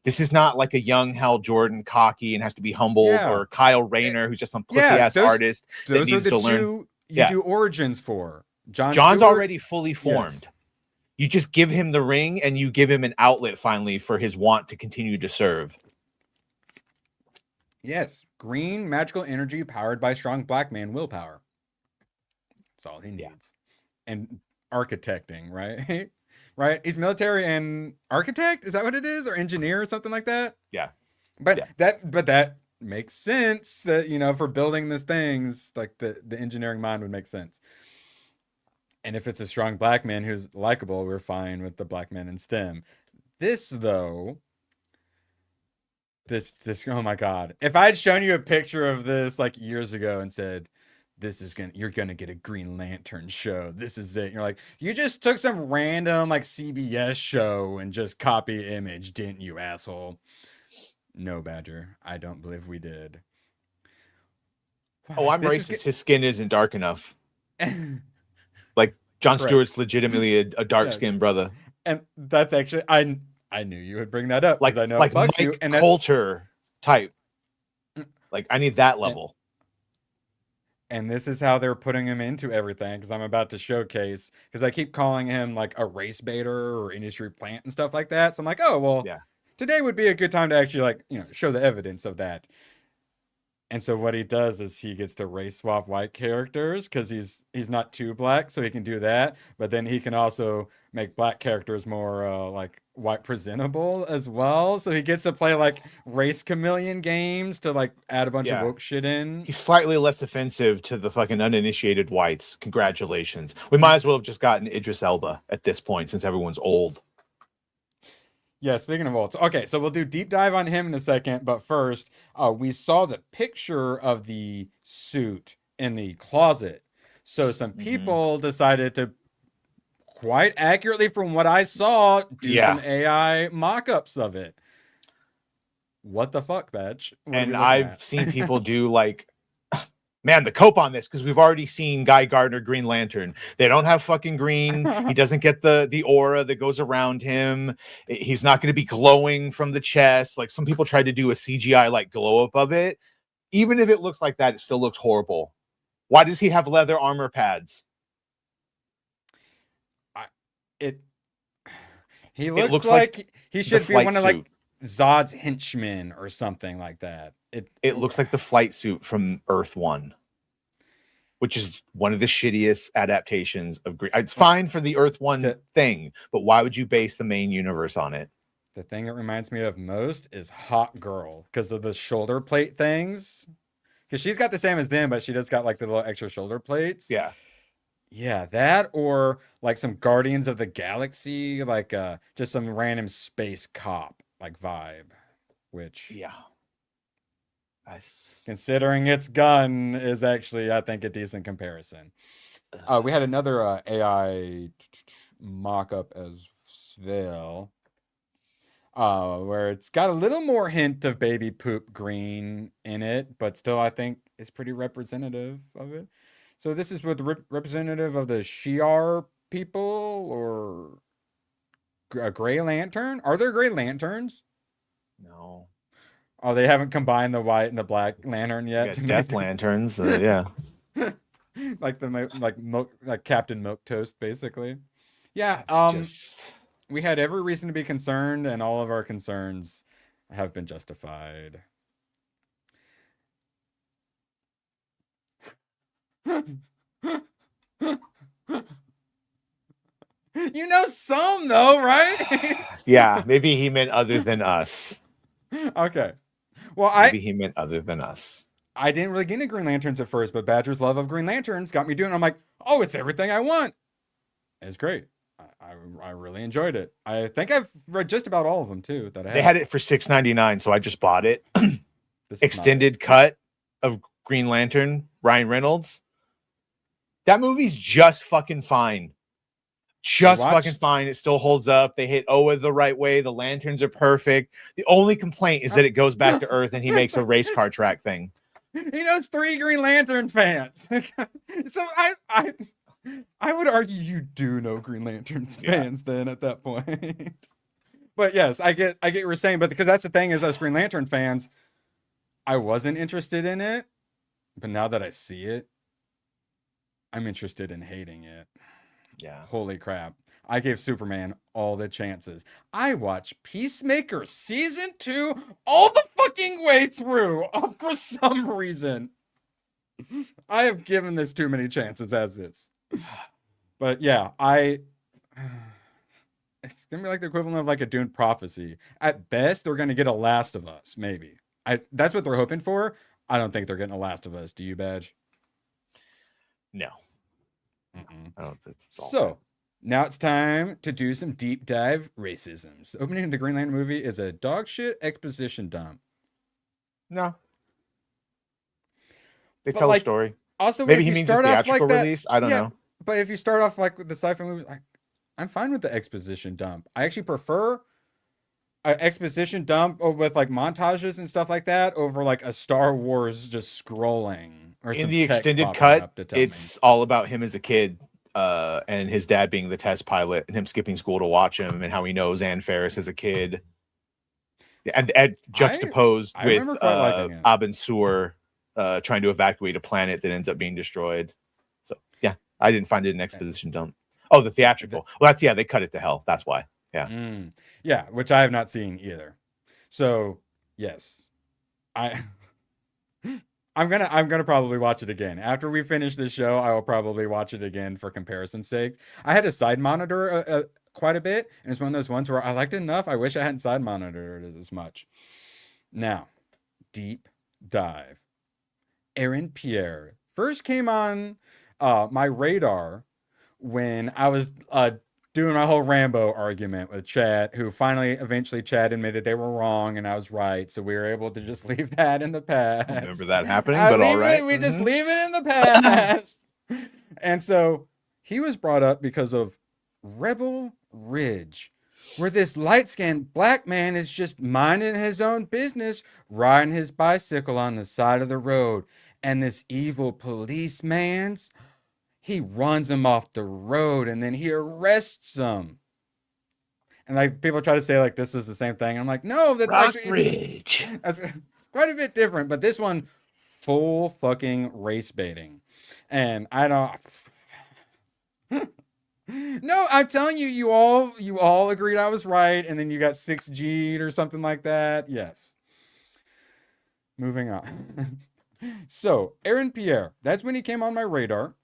This is not like a young Hal Jordan cocky and has to be humble, or Kyle Rayner who's just some pussy ass artist that needs to learn. You do origins for. John's already fully formed. Yes. You just give him the ring and you give him an outlet finally for his want to continue to serve. Yes, green magical energy powered by strong black man willpower. That's all he needs. Yeah. And architecting, right? Right? He's military and architect? Is that what it is? Or engineer or something like that? Yeah. But that makes sense that, for building these things, the engineering mind would make sense. And if it's a strong black man who's likable, we're fine with the black man in STEM. This, though, this, oh my God. If I had shown you a picture of this years ago and said, you're gonna get a Green Lantern show. This is it. You're like, you just took some random CBS show and just copy image, didn't you, asshole? No, Badger. I don't believe we did. Oh, I'm racist. His skin isn't dark enough. Jon Stewart's legitimately a dark-skinned brother. And that's actually I knew you would bring that up because I know it bugs you. And Coulter type. I need that level. And this is how they're putting him into everything, because I'm about to showcase, because I keep calling him a race baiter or industry plant and stuff like that. So I'm like, oh, well, today would be a good time to actually like, show the evidence of that. And so what he does is he gets to race swap white characters because he's not too black, so he can do that. But then he can also make black characters more like white presentable as well. So he gets to play like race chameleon games to like add a bunch of woke shit in. He's slightly less offensive to the fucking uninitiated whites. Congratulations. We might as well have just gotten Idris Elba at this point since everyone's old. Yeah, speaking of old. Okay, so we'll do deep dive on him in a second. But first, we saw the picture of the suit in the closet. So some people decided to, quite accurately from what I saw, do some AI mock-ups of it. What the fuck, Badge? And I've seen people do like, man, the cope on this, because we've already seen Guy Gardner Green Lantern. They don't have fucking green. He doesn't get the aura that goes around him. He's not going to be glowing from the chest. Like some people tried to do a CGI like glow up of it. Even if it looks like that, it still looks horrible. Why does he have leather armor pads? He looks like he should be one of like Zod's henchmen or something like that. It looks like the flight suit from Earth 1, which is one of the shittiest adaptations of Green. It's fine for the Earth 1 thing, but why would you base the main universe on it? The thing it reminds me of most is Hot Girl because of the shoulder plate things. Because she's got the same as them, but she just got like the little extra shoulder plates. Yeah. Yeah, that or like some Guardians of the Galaxy, like just some random space cop like vibe, which considering its gun is actually, I think, a decent comparison. We had another AI mock-up as well, where it's got a little more hint of baby poop green in it, but still I think is pretty representative of it. So this is with representative of the Shi'ar people or a Gray Lantern. Are there Gray Lanterns? No. Oh, they haven't combined the white and the black lantern yet. Death Lanterns, yeah. like Captain Milquetoast, basically. Yeah. We had every reason to be concerned, and all of our concerns have been justified. You know some though, right? Yeah, maybe he meant other than us. Okay. Well, maybe he meant other than us. I didn't really get into Green Lanterns at first, but Badger's love of Green Lanterns got me doing it. I'm like, oh, it's everything I want. It's great. I really enjoyed it. I think I've read just about all of them too. They had it for $6.99, so I just bought it. Extended cut of Green Lantern, Ryan Reynolds. That movie's just fucking fine. Just fucking fine. It still holds up. They hit Oa the right way. The lanterns are perfect. The only complaint is that it goes back to Earth and he makes a race car track thing. He knows 3 Green Lantern fans. So I would argue you do know Green Lanterns fans then at that point. But yes, I get what you're saying, but because that's the thing is us Green Lantern fans, I wasn't interested in it, but now that I see it, I'm interested in hating it. Yeah. Holy crap. I gave Superman all the chances. I watched Peacemaker season 2 all the fucking way through for some reason. I have given this too many chances as is. But yeah, it's gonna be like the equivalent of like a Dune prophecy. At best, they're gonna get a Last of Us, maybe. That's what they're hoping for. I don't think they're getting a Last of Us. Do you, Badge? No. I don't think so. Now it's time to do some deep dive racisms. The opening of the Green Lantern movie is a dog shit exposition dump. No. They tell a story. Also, maybe he means a theatrical release. I don't know. But if you start off like with the sci-fi movies, I'm fine with the exposition dump. I actually prefer an exposition dump with like montages and stuff like that over like a Star Wars just scrolling. Or in the extended cut, it's all about him as a kid and his dad being the test pilot and him skipping school to watch him and how he knows Ann Faris as a kid. And juxtaposed with Abin Sur trying to evacuate a planet that ends up being destroyed. So, yeah, I didn't find it an exposition dump. Oh, the theatrical. Well, they cut it to hell. That's why. Yeah. Yeah, which I have not seen either. So yes, I I'm gonna probably watch it again after we finish this show. I will probably watch it again for comparison's sake. I had to side monitor quite a bit, and it's one of those ones where I liked it enough. I wish I hadn't side monitored it as much. Now, deep dive. Aaron Pierre first came on my radar when I was doing my whole Rambo argument with Chad, who eventually Chad admitted they were wrong and I was right. So we were able to just leave that in the past. I don't remember that happening, but all right. We just leave it in the past. And so he was brought up because of Rebel Ridge, where this light-skinned black man is just minding his own business, riding his bicycle on the side of the road. And this evil policeman's, he runs him off the road and then he arrests him. And like people try to say like this is the same thing. I'm like, no, that's actually it's quite a bit different. But this one, full fucking race baiting. And I don't no, I'm telling you, you all agreed I was right, and then you got 6G'd or something like that. Yes. Moving on. So, Aaron Pierre, that's when he came on my radar.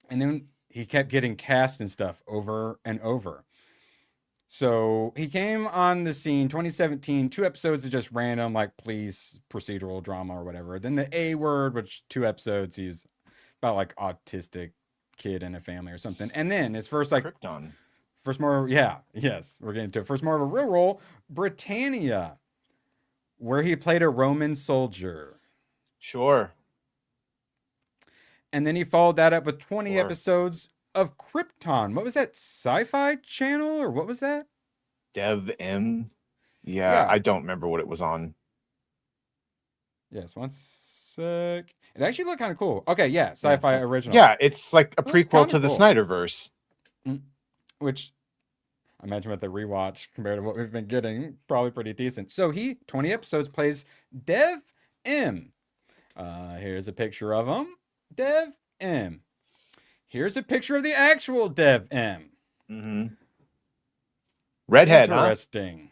And then he kept getting cast and stuff over and over. So he came on the scene 2017, 2 episodes of just random, like police procedural drama or whatever. Then the A Word, which 2 episodes, he's about like autistic kid in a family or something. And then his first we're getting to it. First more of a real role, Britannia, where he played a Roman soldier. Sure. And then he followed that up with 20 episodes of Krypton. What was that? Sci-Fi Channel or what was that? Dev M. Yeah, I don't remember what it was on. Yes, one sec. It actually looked kind of cool. Okay, yeah, Sci-Fi original. Yeah, it's like a prequel to the Snyderverse. Which I imagine with the rewatch compared to what we've been getting, probably pretty decent. So 20 episodes, plays Dev M. Here's a picture of him. Dev M. Here's a picture of the actual Dev M. Mm-hmm. Redhead, Interesting.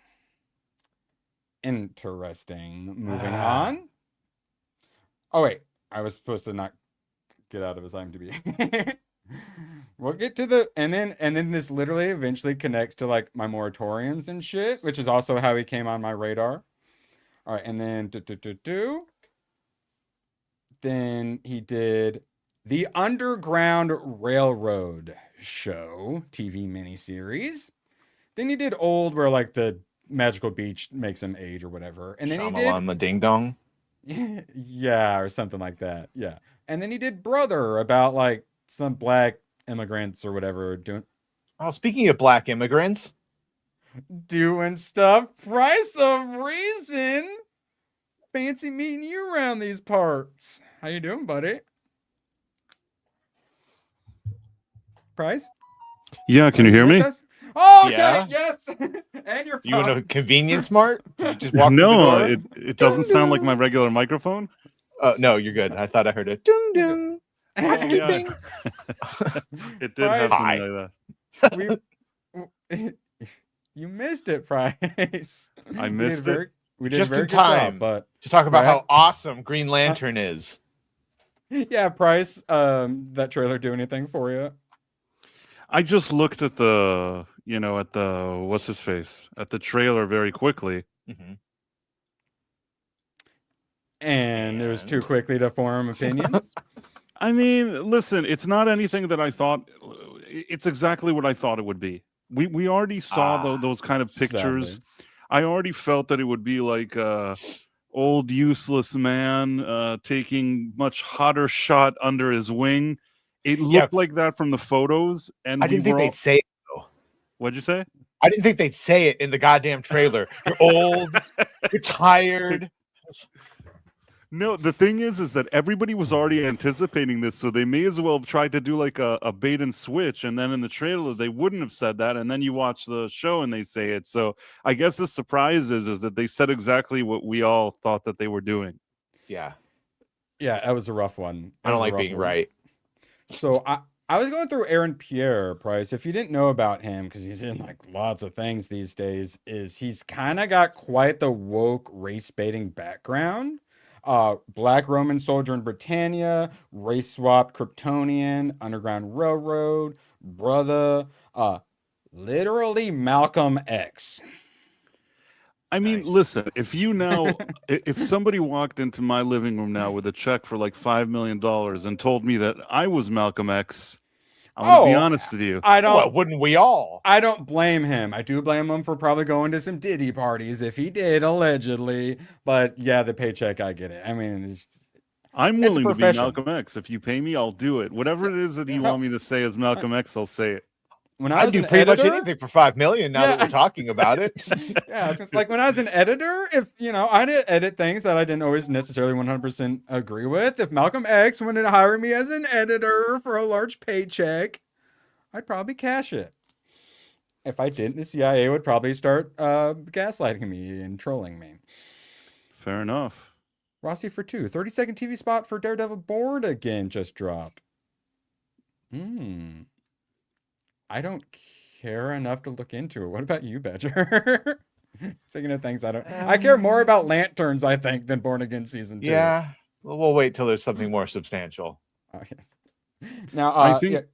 Interesting. Moving on. Oh, wait. I was supposed to not get out of his IMDb. We'll get to the... And then this literally eventually connects to, like, my moratoriums and shit, which is also how he came on my radar. All right, and then... Then he did the Underground Railroad Show TV miniseries. Then he did Old, where like the magical beach makes him age or whatever. And then he did Ding Dong. Yeah, or something like that. Yeah. And then he did Brother, about like some black immigrants or whatever doing. Oh, speaking of black immigrants, doing stuff. Price of Reason. Fancy meeting you around these parts. How you doing, buddy? Price? Yeah, can you hear me? Oh, okay, yes. And your phone. You in a convenience mart? Did you just walk No, it doesn't sound like my regular microphone. No, you good. I thought I heard it. Ding ding. It did have something like that. You missed it, Price. I missed it. We did just a very in time, job, but to talk about how awesome Green Lantern is. Yeah, Price. That trailer do anything for you? I just looked at the, what's his face, at the trailer very quickly. Mm-hmm. And it was too quickly to form opinions. I mean, listen, it's not anything that I thought. It's exactly what I thought it would be. We already saw those kind of pictures. Sadly. I already felt that it would be like old useless man taking much hotter shot under his wing. It looked like that from the photos, and I didn't think they'd say it though. What'd you say? I didn't think they'd say it in the goddamn trailer. You're old, you're tired. No, the thing is that everybody was already anticipating this, so they may as well have tried to do like a bait and switch, and then in the trailer they wouldn't have said that, and then you watch the show and they say it. So I guess the surprise is that they said exactly what we all thought that they were doing. Yeah. Yeah, that was a rough one. I don't like being right. So I was going through Aaron Pierre, Price. If you didn't know about him, because he's in like lots of things these days, is he's kind of got quite the woke race baiting background. Black Roman soldier in Britannia, race swapped Kryptonian, Underground Railroad, brother, literally Malcolm X. I mean, listen, if you now, if somebody walked into my living room now with a check for like $5 million and told me that I was Malcolm X, I'm going to be honest with you. I don't. Well, wouldn't we all? I don't blame him. I do blame him for probably going to some Diddy parties if he did, allegedly. But yeah, the paycheck, I get it. I mean, I'm it's a willing to be profession. Malcolm X. If you pay me, I'll do it. Whatever it is that you want me to say as Malcolm X, I'll say it. When I I'd was do an pretty much editor, anything for $5 million now that we're talking about it. yeah, it's just like when I was an editor, if I did edit things that I didn't always necessarily 100% agree with. If Malcolm X wanted to hire me as an editor for a large paycheck, I'd probably cash it. If I didn't, the CIA would probably start gaslighting me and trolling me. Fair enough. Rossi for 2. 30-second TV spot for Daredevil Born Again just dropped. I don't care enough to look into it. What about you, Badger? Speaking of things I care more about Lanterns, I think, than Born Again Season 2. Yeah. We'll wait till there's something more substantial. Yes. Now, I think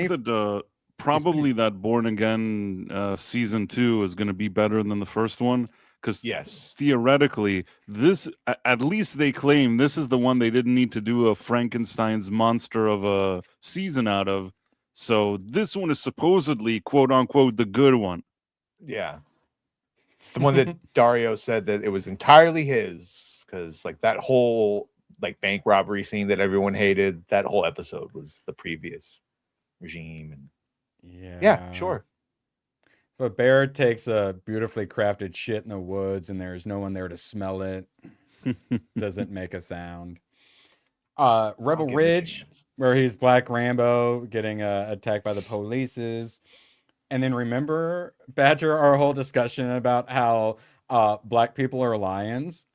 that probably that Born Again Season 2 is going to be better than the first one. Because theoretically, this, at least they claim, this is the one they didn't need to do a Frankenstein's monster of a season out of. So this one is supposedly, quote unquote, the good one. Yeah. It's the one that Dario said that it was entirely his, because like that whole like bank robbery scene that everyone hated, that whole episode was the previous regime. And yeah, sure. If a bear takes a beautifully crafted shit in the woods and there's no one there to smell it, doesn't make a sound. Rebel Ridge, where he's Black Rambo getting attacked by the polices. And then remember, Badger, our whole discussion about how black people are lions.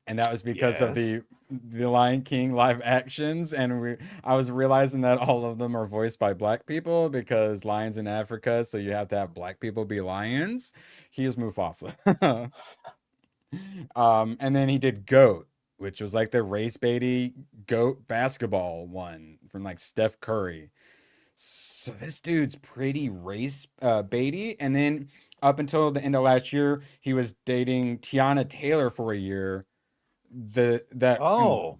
And that was because of the Lion King live actions. And I was realizing that all of them are voiced by black people because lions in Africa. So you have to have black people be lions. He is Mufasa. And then he did Goat, which was like the race baity goat basketball one from like Steph Curry. So this dude's pretty race baity. And then up until the end of last year, he was dating Tiana Taylor for a year. That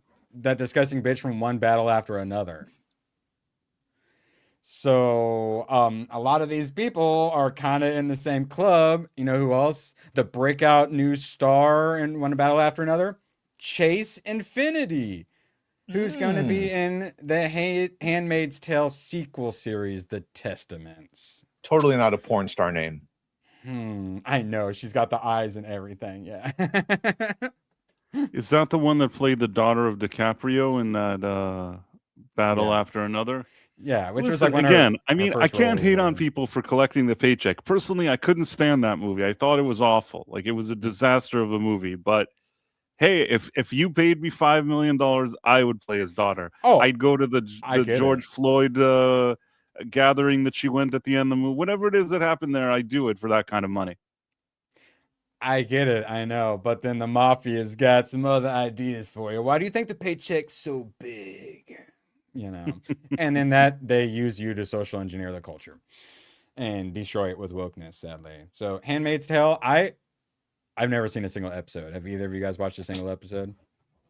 disgusting bitch from One Battle After Another. So a lot of these people are kind of in the same club. You know who else? The breakout new star in One Battle After Another? Chase Infinity, who's going to be in the Handmaid's Tale sequel series, The Testaments. Totally not a porn star name. I know. She's got the eyes and everything. Yeah. Is that the one that played the daughter of DiCaprio in that Battle After Another? Yeah, which Listen, was like again. I mean, I can't hate on people for collecting the paycheck. Personally, I couldn't stand that movie. I thought it was awful. Like it was a disaster of a movie. But hey, if you paid me $5 million, I would play his daughter. Oh, I'd go to the George Floyd gathering that she went at the end of the movie. Whatever it is that happened there, I do it for that kind of money. I get it, I know, but then the mafia's got some other ideas for you. Why do you think the paycheck's so big? You know, and then that they use you to social engineer the culture and destroy it with wokeness, sadly. So, Handmaid's Tale, I've never seen a single episode. Have either of you guys watched a single episode?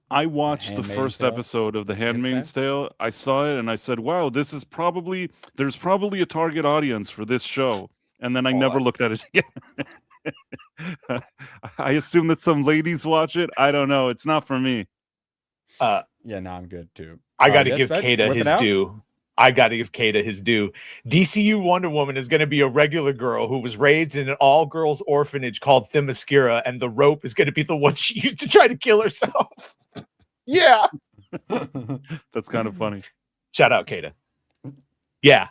I watched the first episode of The Handmaid's Tale. I saw it and I said, "Wow, there's probably a target audience for this show." And then I never looked at it again. I assume that some ladies watch it. I don't know. It's not for me. Yeah, no, I'm good too. I got to give Kata his due. DCU Wonder Woman is going to be a regular girl who was raised in an all-girls orphanage called Themyscira, and the rope is going to be the one she used to try to kill herself. Yeah. That's kind of funny. Shout out, Kata. Yeah.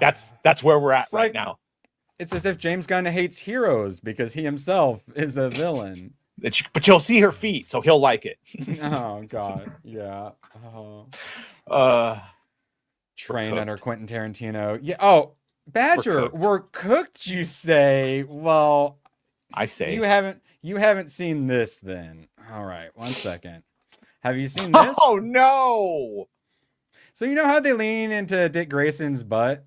That's where we're at right now. It's as if James Gunn hates heroes because he himself is a villain. But you'll see her feet, so he'll like it. Oh God, yeah. trained under Quentin Tarantino. Yeah. Oh, Badger, we're cooked, you say? Well, I say you haven't seen this then. All right, one second. Have you seen this? Oh no! So you know how they lean into Dick Grayson's butt?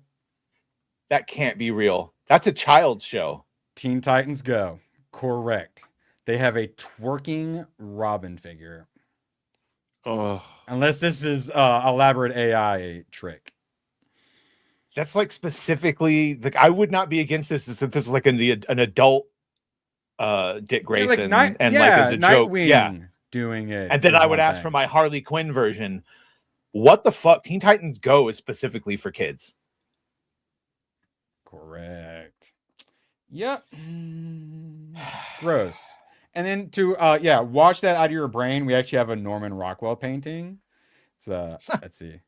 That can't be real. That's a child's show. Teen Titans Go. Correct. They have a twerking Robin figure. Oh, Unless this is elaborate AI trick. That's like specifically like I would not be against this if this was like an adult Dick Grayson like like as a joke. Nightwing Yeah. doing it. And then is I would one ask thing. for my Harley Quinn version. What the fuck? Teen Titans Go is specifically for kids. Correct. Yep. Gross. And then to wash that out of your brain, we actually have a Norman Rockwell painting. It's let's see.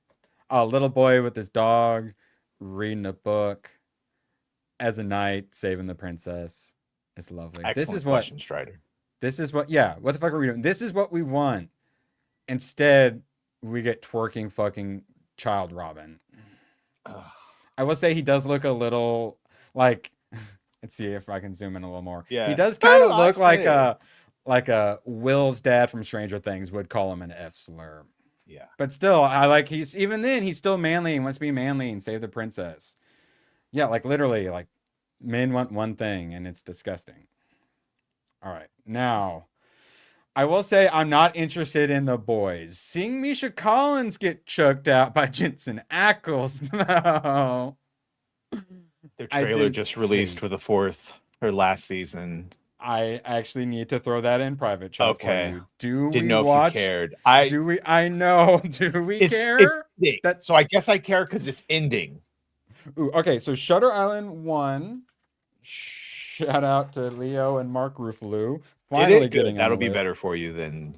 A little boy with his dog reading a book as a knight saving the princess. It's lovely. Excellent This is what question, Strider. This is what what the fuck are we doing? This is what we want. Instead, we get twerking fucking child Robin. Ugh. I will say he does look a little like let's see if I can zoom in a little more. Yeah. He does kind of Oh, I look like a Will's dad from Stranger Things would call him an F slur. Yeah. But still, I like he's still manly and wants to be manly and save the princess. Yeah, like literally, like men want one thing and it's disgusting. All right. Now, I will say I'm not interested in the boys. Seeing Misha Collins get choked out by Jensen Ackles. No. Their trailer just released for the fourth or last season. I actually need to throw that in private chat for you. Didn't know if you cared. I know. Do we care? So I guess I care because it's ending. Ooh, okay, so Shutter Island 1. Shout out to Leo and Mark Ruffalo. Finally getting that'll be better for you than.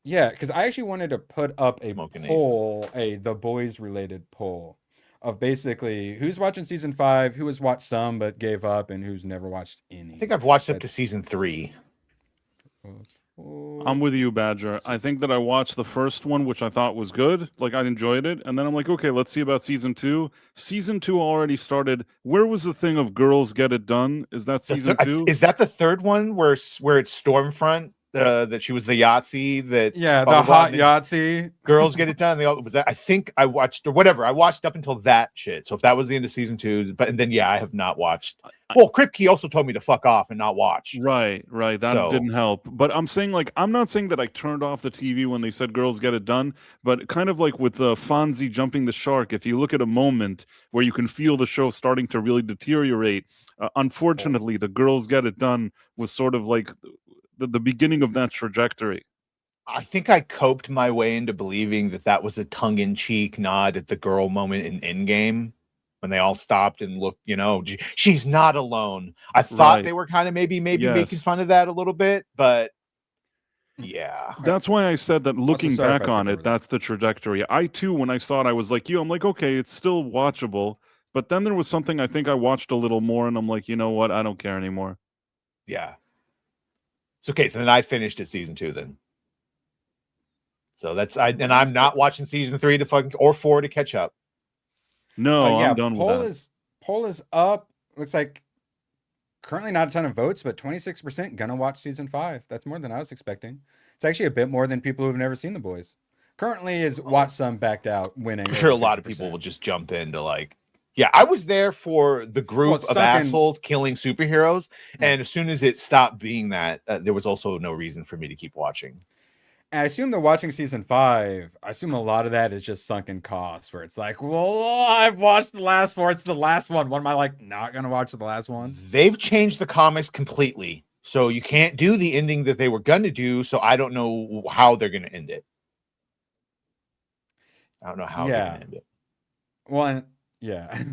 Yeah, because I actually wanted to put up a poll, the boys related poll of basically who's watching season 5, who has watched some but gave up, and who's never watched any. I think I've watched up to season 3. I'm with you, Badger. I think that I watched the first one, which I thought was good. Like, I enjoyed it. And then I'm like, okay, let's see about season 2. Season 2 already started. Where was the thing of Girls Get It Done? Is that season 2? Is that the third one where it's Stormfront? That she was the Yahtzee that the hot Yahtzee girls get it done. They all was that. I think I watched or whatever. I watched up until that shit. So if that was the end of season 2, and then I have not watched. Well, Kripke also told me to fuck off and not watch. Right. That didn't help. But I'm saying I'm not saying that I turned off the TV when they said Girls Get It Done, but kind of like with Fonzie jumping the shark. If you look at a moment where you can feel the show starting to really deteriorate, unfortunately, the Girls Get It Done was sort of like the beginning of that trajectory. I think I coped my way into believing that was a tongue-in-cheek nod at the girl moment in Endgame when they all stopped and looked, she's not alone. I thought they were kind of maybe making fun of that a little bit, but yeah. That's why I said that looking back on it, that's the trajectory. I too, when I saw it, I was like you. I'm like, okay, it's still watchable. But then there was something I think I watched a little more and I'm like, you know what? I don't care anymore. Yeah. It's okay. So then I finished at season 2 then. So I'm not watching season 3 or 4 to catch up. No, I'm done with that. Poll is up. Looks like currently not a ton of votes, but 26% gonna watch season 5. That's more than I was expecting. It's actually a bit more than people who've never seen The Boys. Currently is watch some backed out winning. I'm sure a lot of people will just jump into I was there for the group of assholes killing superheroes. And as soon as it stopped being that, there was also no reason for me to keep watching. And I assume they're watching season 5. I assume a lot of that is just sunken costs where it's like, well, I've watched the last 4. It's the last one. What am I not going to watch the last one? They've changed the comics completely. So you can't do the ending that they were going to do. So I don't know how they're going to end it. I don't know how they're going to end it. Well, yeah.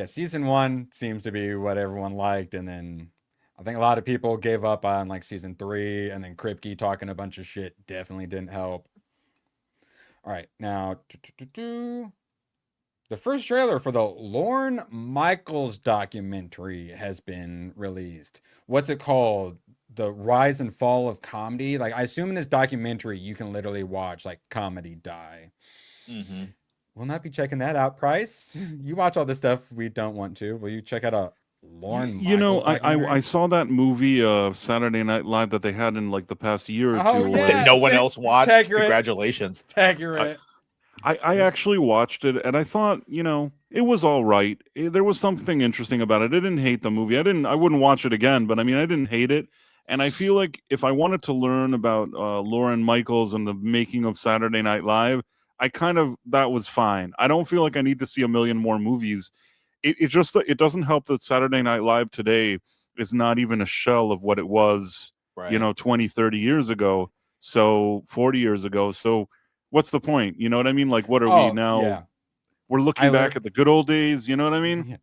Season 1 seems to be what everyone liked, and then I think a lot of people gave up on season 3, and then Kripke talking a bunch of shit definitely didn't help. All right, now the first trailer for the Lorne Michaels documentary has been released. What's it called? The Rise and Fall of Comedy. I assume in this documentary you can literally watch comedy die. Mm-hmm. We'll not be checking that out. Price, you watch all this stuff we don't want to. Will you check out a Lauren? You know, Michaels documentary? I saw that movie Saturday Night Live that they had in like the past year or Oh, two. yeah. That no one else watched. Tagger it. Congratulations. Tagger it. I actually watched it and I thought, you know, it was all right. There was something interesting about it. I didn't hate the movie. I wouldn't watch it again, but I mean, I didn't hate it. And I feel like if I wanted to learn about Lauren Michaels and the making of Saturday Night Live, that was fine. I don't feel like I need to see a million more movies. It doesn't help that Saturday Night Live today is not even a shell of what it was, Right. 20, 30 years ago. So 40 years ago. So what's the point? You know what I mean? Like, what are we now? Yeah. We're looking back at the good old days. You know what I mean? Yeah.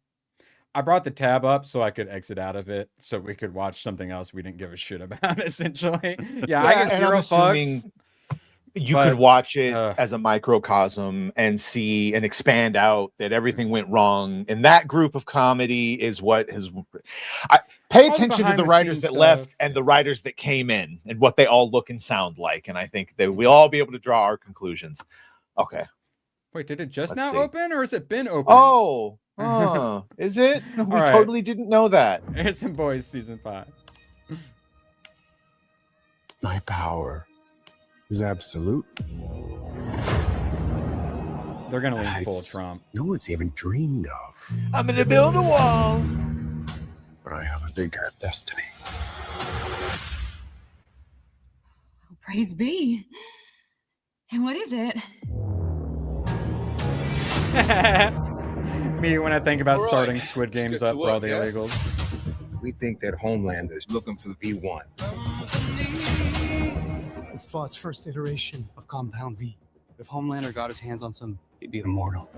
I brought the tab up so I could exit out of it so we could watch something else we didn't give a shit about, essentially. Yeah, I get and I'm 0 assuming fucks. you but, could watch it as a microcosm and see and expand out that everything went wrong. And that group of comedy is what has. Pay All the attention to the behind-the-scenes writers that stuff. left and the writers that came in and what they all look and sound like. And I think that we'll all be able to draw our conclusions. Okay. Wait, did it just Let's now see. open or has it been open? Oh, is it? We right. totally didn't know that. Harrison Boys season 5. My power is absolute. They're gonna lean full Heights Trump. no one's even dreamed of. I'm gonna build a wall. But I have a bigger destiny. Praise be. And what is it? Me when I think about All right, starting Squid let's Games get up to for all work, the yeah? illegals. We think that Homelander is looking for the V1. It's Thought's first iteration of Compound V. If Homelander got his hands on some, he'd be immortal.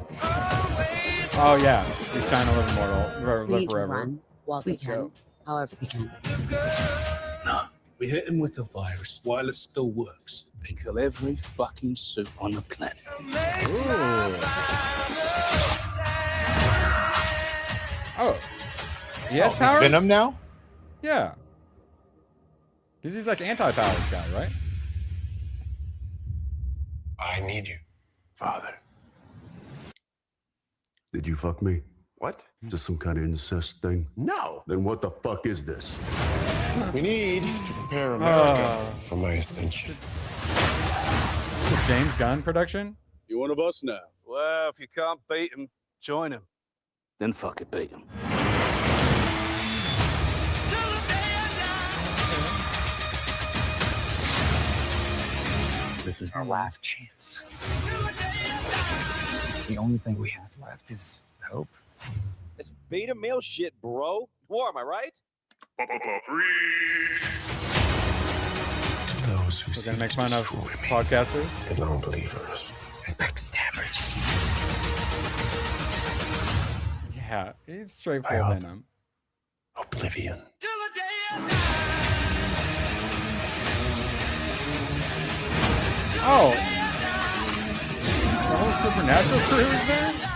Oh yeah, he's trying to live immortal, live forever. While we can, however we can. No, we hit him with the virus while it still works. They kill every fucking suit on the planet. Oh, he has He's powers? Venom now? Yeah, because he's like anti-powers guy, right? I need you, Father. Did you fuck me? What? Just some kind of incest thing? No. Then what the fuck is this? We need to prepare America for my ascension. It's a James Gunn production. You one of us now? Well, if you can't beat him, join him. Then fuck it, beat him. This is our last chance. The only thing we have left is hope. It's beta male shit, bro. War, am I right? Those who We're seek gonna make to fun of destroy me, podcasters. and non-believers, and backstabbers. Yeah, he's straight full I have- Venom. Oblivion. Oh, the whole Supernatural crew is there.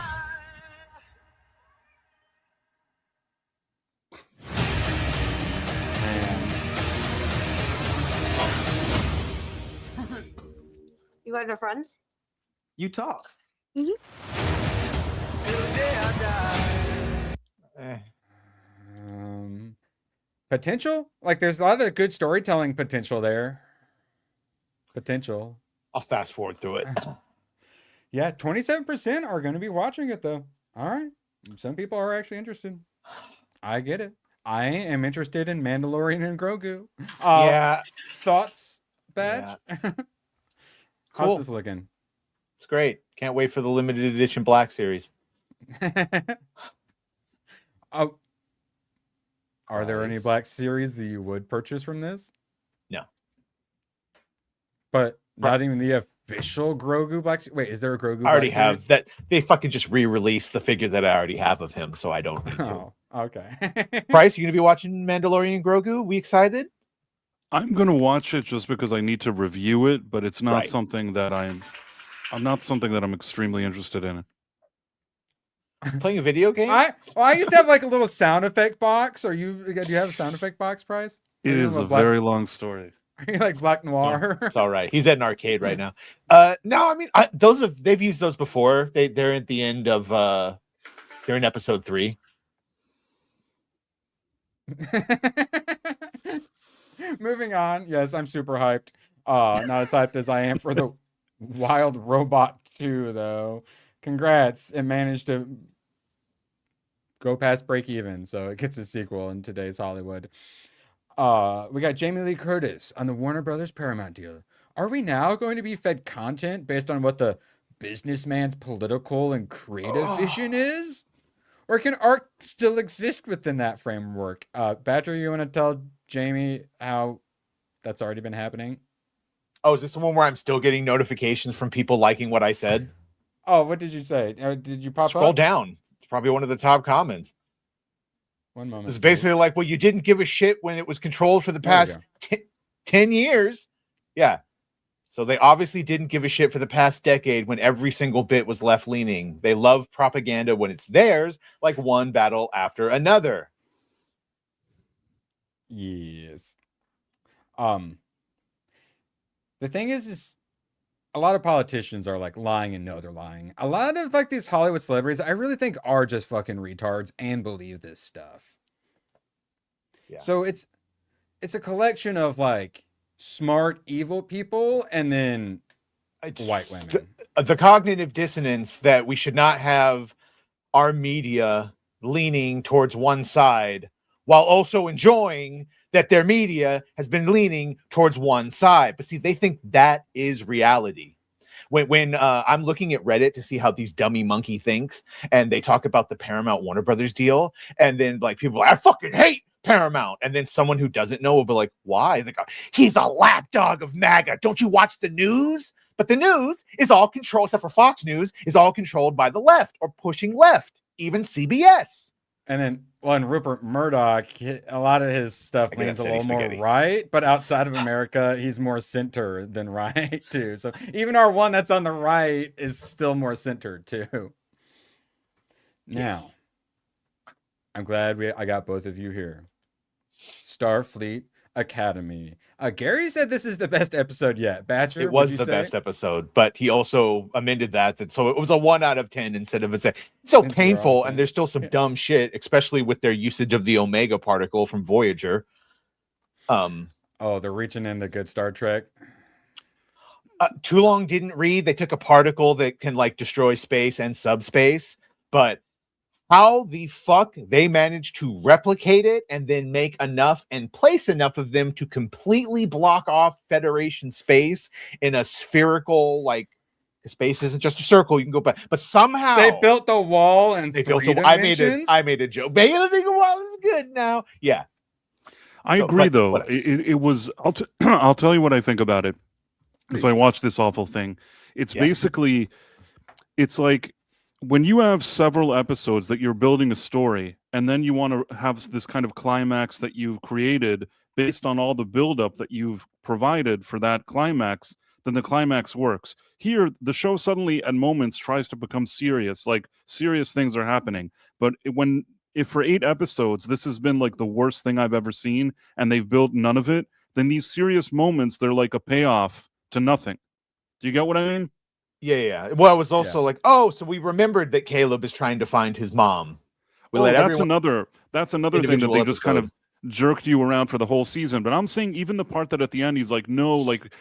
You guys are friends? You talk. Potential? Like, there's a lot of good storytelling potential there. Potential. I'll fast forward through it. Yeah, 27% are going to be watching it, though. All right. Some people are actually interested. I get it. I am interested in Mandalorian and Grogu. Yeah. Thoughts, Badge? Cool. How's this looking? It's great. Can't wait for the limited edition Black Series. Oh, are there any Black Series that you would purchase from this? No. But not even the official Grogu Black Series? Wait, is there a Grogu I already Black have Series? that. They fucking just re-released the figure that I already have of him, so I don't need to. Oh, okay. Bryce, you gonna be watching Mandalorian Grogu? We excited? I'm gonna watch it just because I need to review it, but it's not Right. something that I'm not something that I'm extremely interested in. Playing a video game? I used to have like a little sound effect box. Do you have a sound effect box, Price? It Maybe is I'm a Black- very long story. You like Black Noir? It's all right. He's at an arcade right now. No, I mean they've used those before. They're at the end of they're in episode 3. Moving on. Yes, I'm super hyped. Not as hyped as I am for the Wild Robot 2, though. Congrats. It managed to go past break even, so it gets a sequel in today's Hollywood. We got Jamie Lee Curtis on the Warner Brothers Paramount deal. Are we now going to be fed content based on what the businessman's political and creative vision is? Or can art still exist within that framework? Badger, you want to tell Jamie how that's already been happening? Oh, is this the one where I'm still getting notifications from people liking what I said? Oh, what did you say? Did you pop Scroll up? down. It's probably one of the top comments. One moment. It's basically like, well, you didn't give a shit when it was controlled for the past 10 years. Yeah. So they obviously didn't give a shit for the past decade when every single bit was left-leaning. They love propaganda when it's theirs, like one battle after another. Yes. The thing is a lot of politicians are like lying and know they're lying. A lot of like these Hollywood celebrities, I really think are just fucking retards and believe this stuff. Yeah. So it's a collection of like smart evil people and then white women. The cognitive dissonance that we should not have our media leaning towards one side while also enjoying that their media has been leaning towards one side. But see, they think that is reality. When I'm looking at Reddit to see how these dummy monkey thinks, and they talk about the Paramount Warner Brothers deal, and then like people are like, I fucking hate Paramount, and then someone who doesn't know will be like, why? They go, he's a lapdog of MAGA. Don't you watch the news? But the news is all controlled, except for Fox News, is all controlled by the left or pushing left, even CBS. And then, and Rupert Murdoch, a lot of his stuff leans a little more right, but outside of America, he's more center than right, too. So even our one that's on the right is still more centered, too. Now, I'm glad I got both of you here. Starfleet Academy. Gary said this is the best episode yet. Badger, it was the best episode, but he also amended that so it was a 1 out of 10 instead of it's so painful, and there's still some dumb shit, especially with their usage of the Omega particle from Voyager. They're reaching into good Star Trek. Too Long didn't read. They took a particle that can like destroy space and subspace, but how the fuck they managed to replicate it and then make enough and place enough of them to completely block off Federation space in a spherical, like, space isn't just a circle, you can go back, but somehow they built the wall and they built I made a joke. Making a bigger wall is good now. Yeah. I agree, though. It was, I'll tell you what I think about it. Because I watched this awful thing. It's basically, it's like, when you have several episodes that you're building a story, and then you want to have this kind of climax that you've created based on all the buildup that you've provided for that climax, then the climax works. Here, the show suddenly at moments tries to become serious, like serious things are happening. But if for 8 episodes, this has been like the worst thing I've ever seen, and they've built none of it, then these serious moments, they're like a payoff to nothing. Do you get what I mean? Yeah. Well, it was also like, so we remembered that Caleb is trying to find his mom. That's another thing that they just kind of jerked you around for the whole season. But I'm saying even the part that at the end he's like, no, like,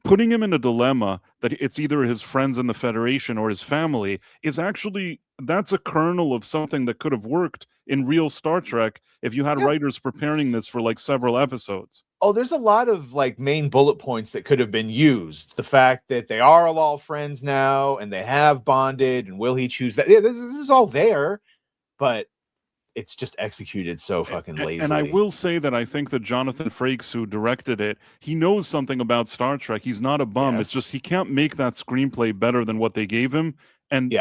putting him in a dilemma that it's either his friends in the Federation or his family is actually, that's a kernel of something that could have worked in real Star Trek if you had writers preparing this for like several episodes. Oh, there's a lot of like main bullet points that could have been used. The fact that they are all friends now and they have bonded, and will he choose that? Yeah, this is all there, but it's just executed so fucking lazily. And I will say that I think that Jonathan Frakes, who directed it, he knows something about Star Trek. He's not a bum. It's just he can't make that screenplay better than what they gave him. And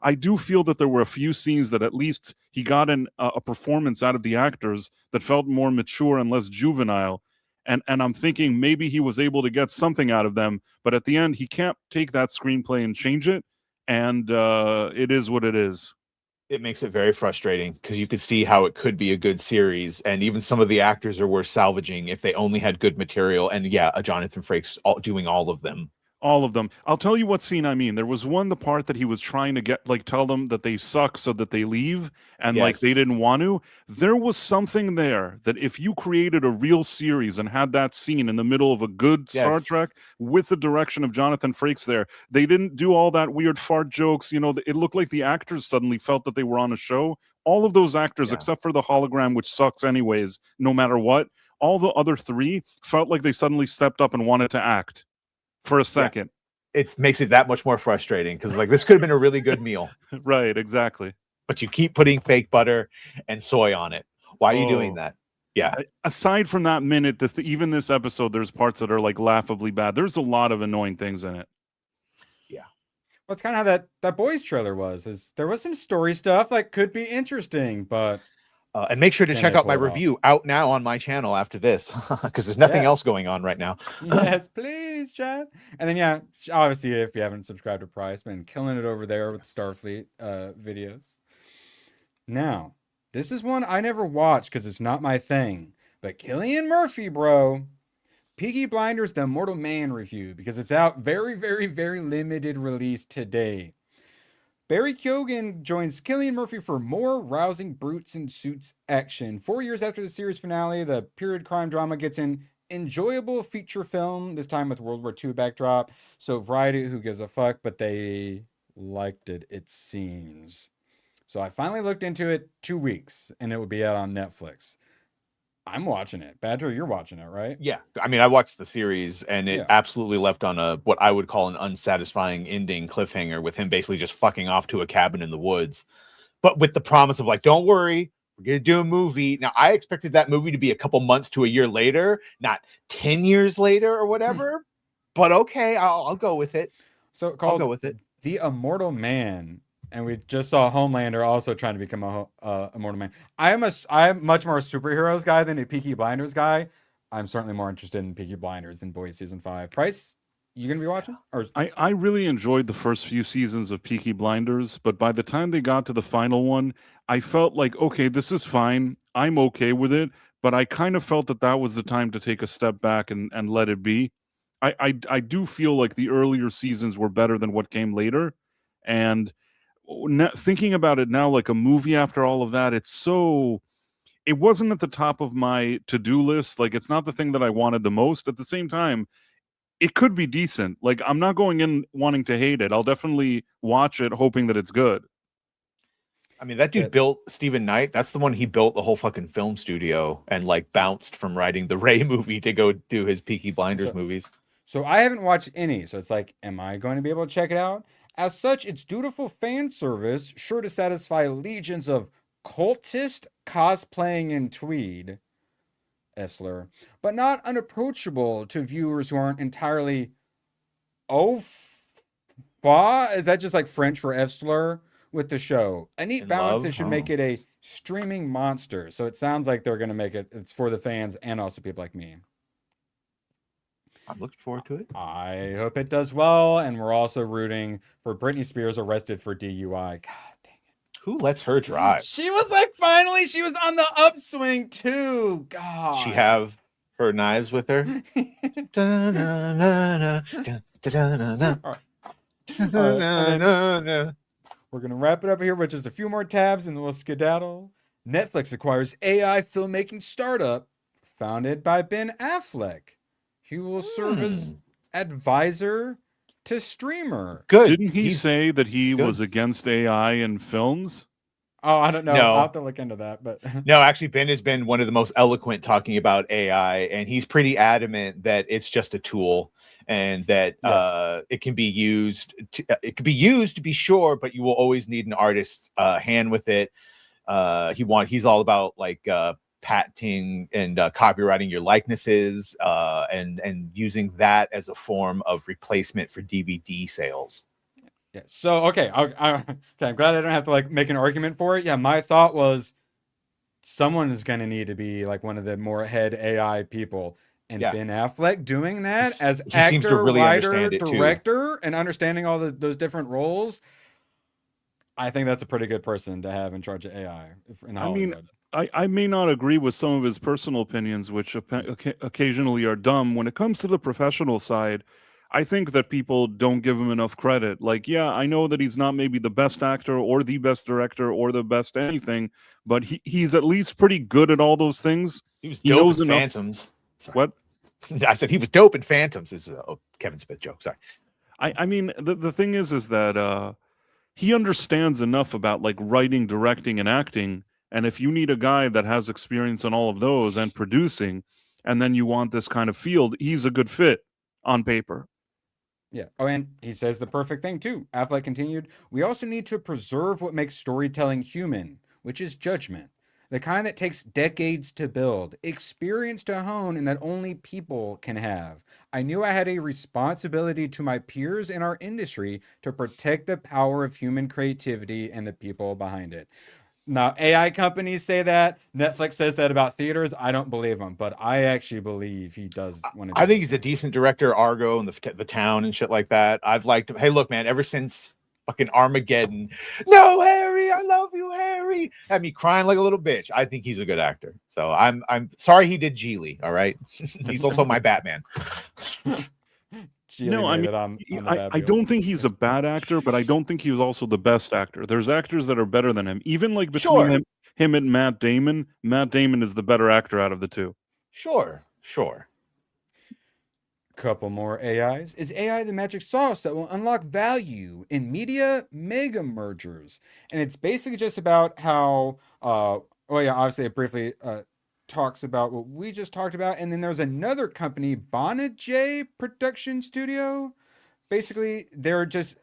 I do feel that there were a few scenes that at least he got a performance out of the actors that felt more mature and less juvenile. And I'm thinking maybe he was able to get something out of them, but at the end, he can't take that screenplay and change it. And it is what it is. It makes it very frustrating because you could see how it could be a good series, and even some of the actors are worth salvaging if they only had good material. And yeah, a Jonathan Frakes doing all of them. All of them. I'll tell you what scene I mean. There was the part that he was trying to get, like, tell them that they suck so that they leave, and like they Yes. didn't want to. There was something there that if you created a real series and had that scene in the middle of a good Star Yes. Trek with the direction of Jonathan Frakes there, they didn't do all that weird fart jokes. You know, it looked like the actors suddenly felt that they were on a show. All of those actors, Yeah. except for the hologram, which sucks anyways, no matter what, all the other three felt like they suddenly stepped up and wanted to act for a second. It makes it that much more frustrating because like this could have been a really good meal. Right, exactly. But you keep putting fake butter and soy on it. Why are you doing that? Yeah. Aside from that minute, even this episode, there's parts that are like laughably bad. There's a lot of annoying things in it. Yeah. Well, it's kind of how that boys trailer was. There was some story stuff that could be interesting, but and make sure to Can check they out my pull it off? review out now on my channel after this because there's nothing Yes. else going on right now. yes, please, Chad. And then yeah, obviously, if you haven't subscribed to Price, been killing it over there with Starfleet videos. Now, this is one I never watched because it's not my thing. But Cillian Murphy, bro, Peaky Blinders: The Immortal Man review, because it's out very, very, very limited release today. Barry Keoghan joins Cillian Murphy for more rousing brutes in suits action. 4 years after the series finale, the period crime drama gets an enjoyable feature film, this time with World War II backdrop. So Variety, who gives a fuck, but they liked it, it seems. So I finally looked into it 2 weeks, and it will be out on Netflix. I'm watching it. Badger, you're watching it, right? Yeah. I mean, I watched the series and it Yeah. absolutely left on what I would call an unsatisfying ending cliffhanger with him basically just fucking off to a cabin in the woods. But with the promise of like, don't worry, we're going to do a movie. Now, I expected that movie to be a couple months to a year later, not 10 years later or whatever. But okay, I'll go with it. So I'll go with it. The Immortal Man. And we just saw Homelander also trying to become a Immortal Man. I'm much more a superheroes guy than a Peaky Blinders guy. I'm certainly more interested in Peaky Blinders than Boys Season 5. Price, you gonna be watching? Or I really enjoyed the first few seasons of Peaky Blinders, but by the time they got to the final one, I felt like, okay, this is fine. I'm okay with it, but I kind of felt that was the time to take a step back and let it be. I do feel like the earlier seasons were better than what came later, and thinking about it now, like a movie after all of that, it wasn't at the top of my to-do list. Like, it's not the thing that I wanted the most. At the same time, it could be decent. Like, I'm not going in wanting to hate it. I'll definitely watch it hoping that it's good. I mean, that dude built Stephen Knight. That's the one he built the whole fucking film studio and like bounced from writing the Ray movie to go do his Peaky Blinders movies. So I haven't watched any. So it's like, am I going to be able to check it out? As such, it's dutiful fan service, sure to satisfy legions of cultist cosplaying in tweed, Essler, but not unapproachable to viewers who aren't entirely is that just like French for Essler with the show? A neat balance that should make it a streaming monster. So it sounds like they're going to make it's for the fans and also people like me. I'm looking forward to it. I hope it does well, and we're also rooting for Britney Spears arrested for DUI. God dang it. Who lets her drive? She was like, finally, she was on the upswing too. God. She have her knives with her? We're going to wrap it up here with just a few more tabs and then we'll skedaddle. Netflix acquires AI filmmaking startup founded by Ben Affleck. He will serve as advisor to streamer. Good. Didn't he say that he was against AI in films? Oh, I don't know. No. I'll have to look into that. But No, actually, Ben has been one of the most eloquent talking about AI, and he's pretty adamant that it's just a tool and that it can be used. It could be used to be sure, but you will always need an artist's hand with it. He's all about like patenting and copywriting your likenesses and using that as a form of replacement for DVD sales. Yeah. So okay, okay. I'm glad I don't have to like make an argument for it. Yeah, my thought was someone is going to need to be like one of the more head AI people, and Ben Affleck doing that as he actor, seems to really writer, understand it, too. director, and understanding all those different roles. I think that's a pretty good person to have in charge of AI in I mean, Hollywood. I may not agree with some of his personal opinions, which occasionally are dumb. When it comes to the professional side, I think that people don't give him enough credit. Like, yeah, I know that he's not maybe the best actor or the best director or the best anything, but he's at least pretty good at all those things. He was He dope knows in enough. Phantoms. Sorry. What? I said he was dope in Phantoms. Is a Kevin Smith joke. Sorry. I mean, the thing is that he understands enough about like writing, directing, and acting. And if you need a guy that has experience in all of those and producing, and then you want this kind of field, he's a good fit on paper. Yeah. Oh, and he says the perfect thing too. Affleck continued, "We also need to preserve what makes storytelling human, which is judgment. The kind that takes decades to build, experience to hone, and that only people can have. I knew I had a responsibility to my peers in our industry to protect the power of human creativity and the people behind it." Now, AI companies say that. Netflix says that about theaters. I don't believe him, but I actually believe he does want to. I think he's a decent director, Argo and the Town and shit like that. I've liked him. Hey, look, man, ever since fucking Armageddon, no, Harry, I love you, Harry, had me crying like a little bitch. I think he's a good actor. So I'm sorry he did Geely. All right, he's also my Batman. No, I mean, I don't think he's a bad actor, but I don't think he was also the best actor. There's actors that are better than him. Even like between him and Matt Damon is the better actor out of the two. Sure. Couple more AIs. Is AI the magic sauce that will unlock value in media mega mergers? And it's basically just about how, obviously it briefly talks about what we just talked about. And then there's another company, Bonnet Production Studio. Basically, they're just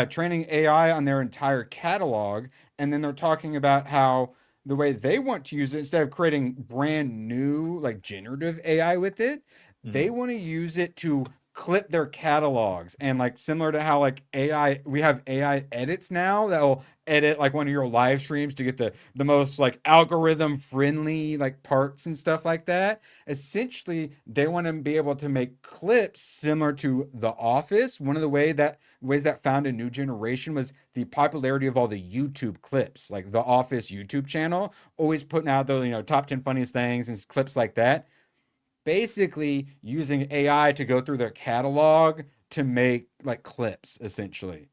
training AI on their entire catalog. And then they're talking about how the way they want to use it, instead of creating brand new, like generative AI with it, they want to use it to clip their catalogs. And like similar to how like AI, we have AI edits now that will edit like one of your live streams to get the most like algorithm friendly like parts and stuff like that. Essentially, they want to be able to make clips similar to The Office. One of the ways that found a new generation was the popularity of all the YouTube clips, like The Office YouTube channel, always putting out the top 10 funniest things and clips like that. Basically using AI to go through their catalog to make like clips, essentially.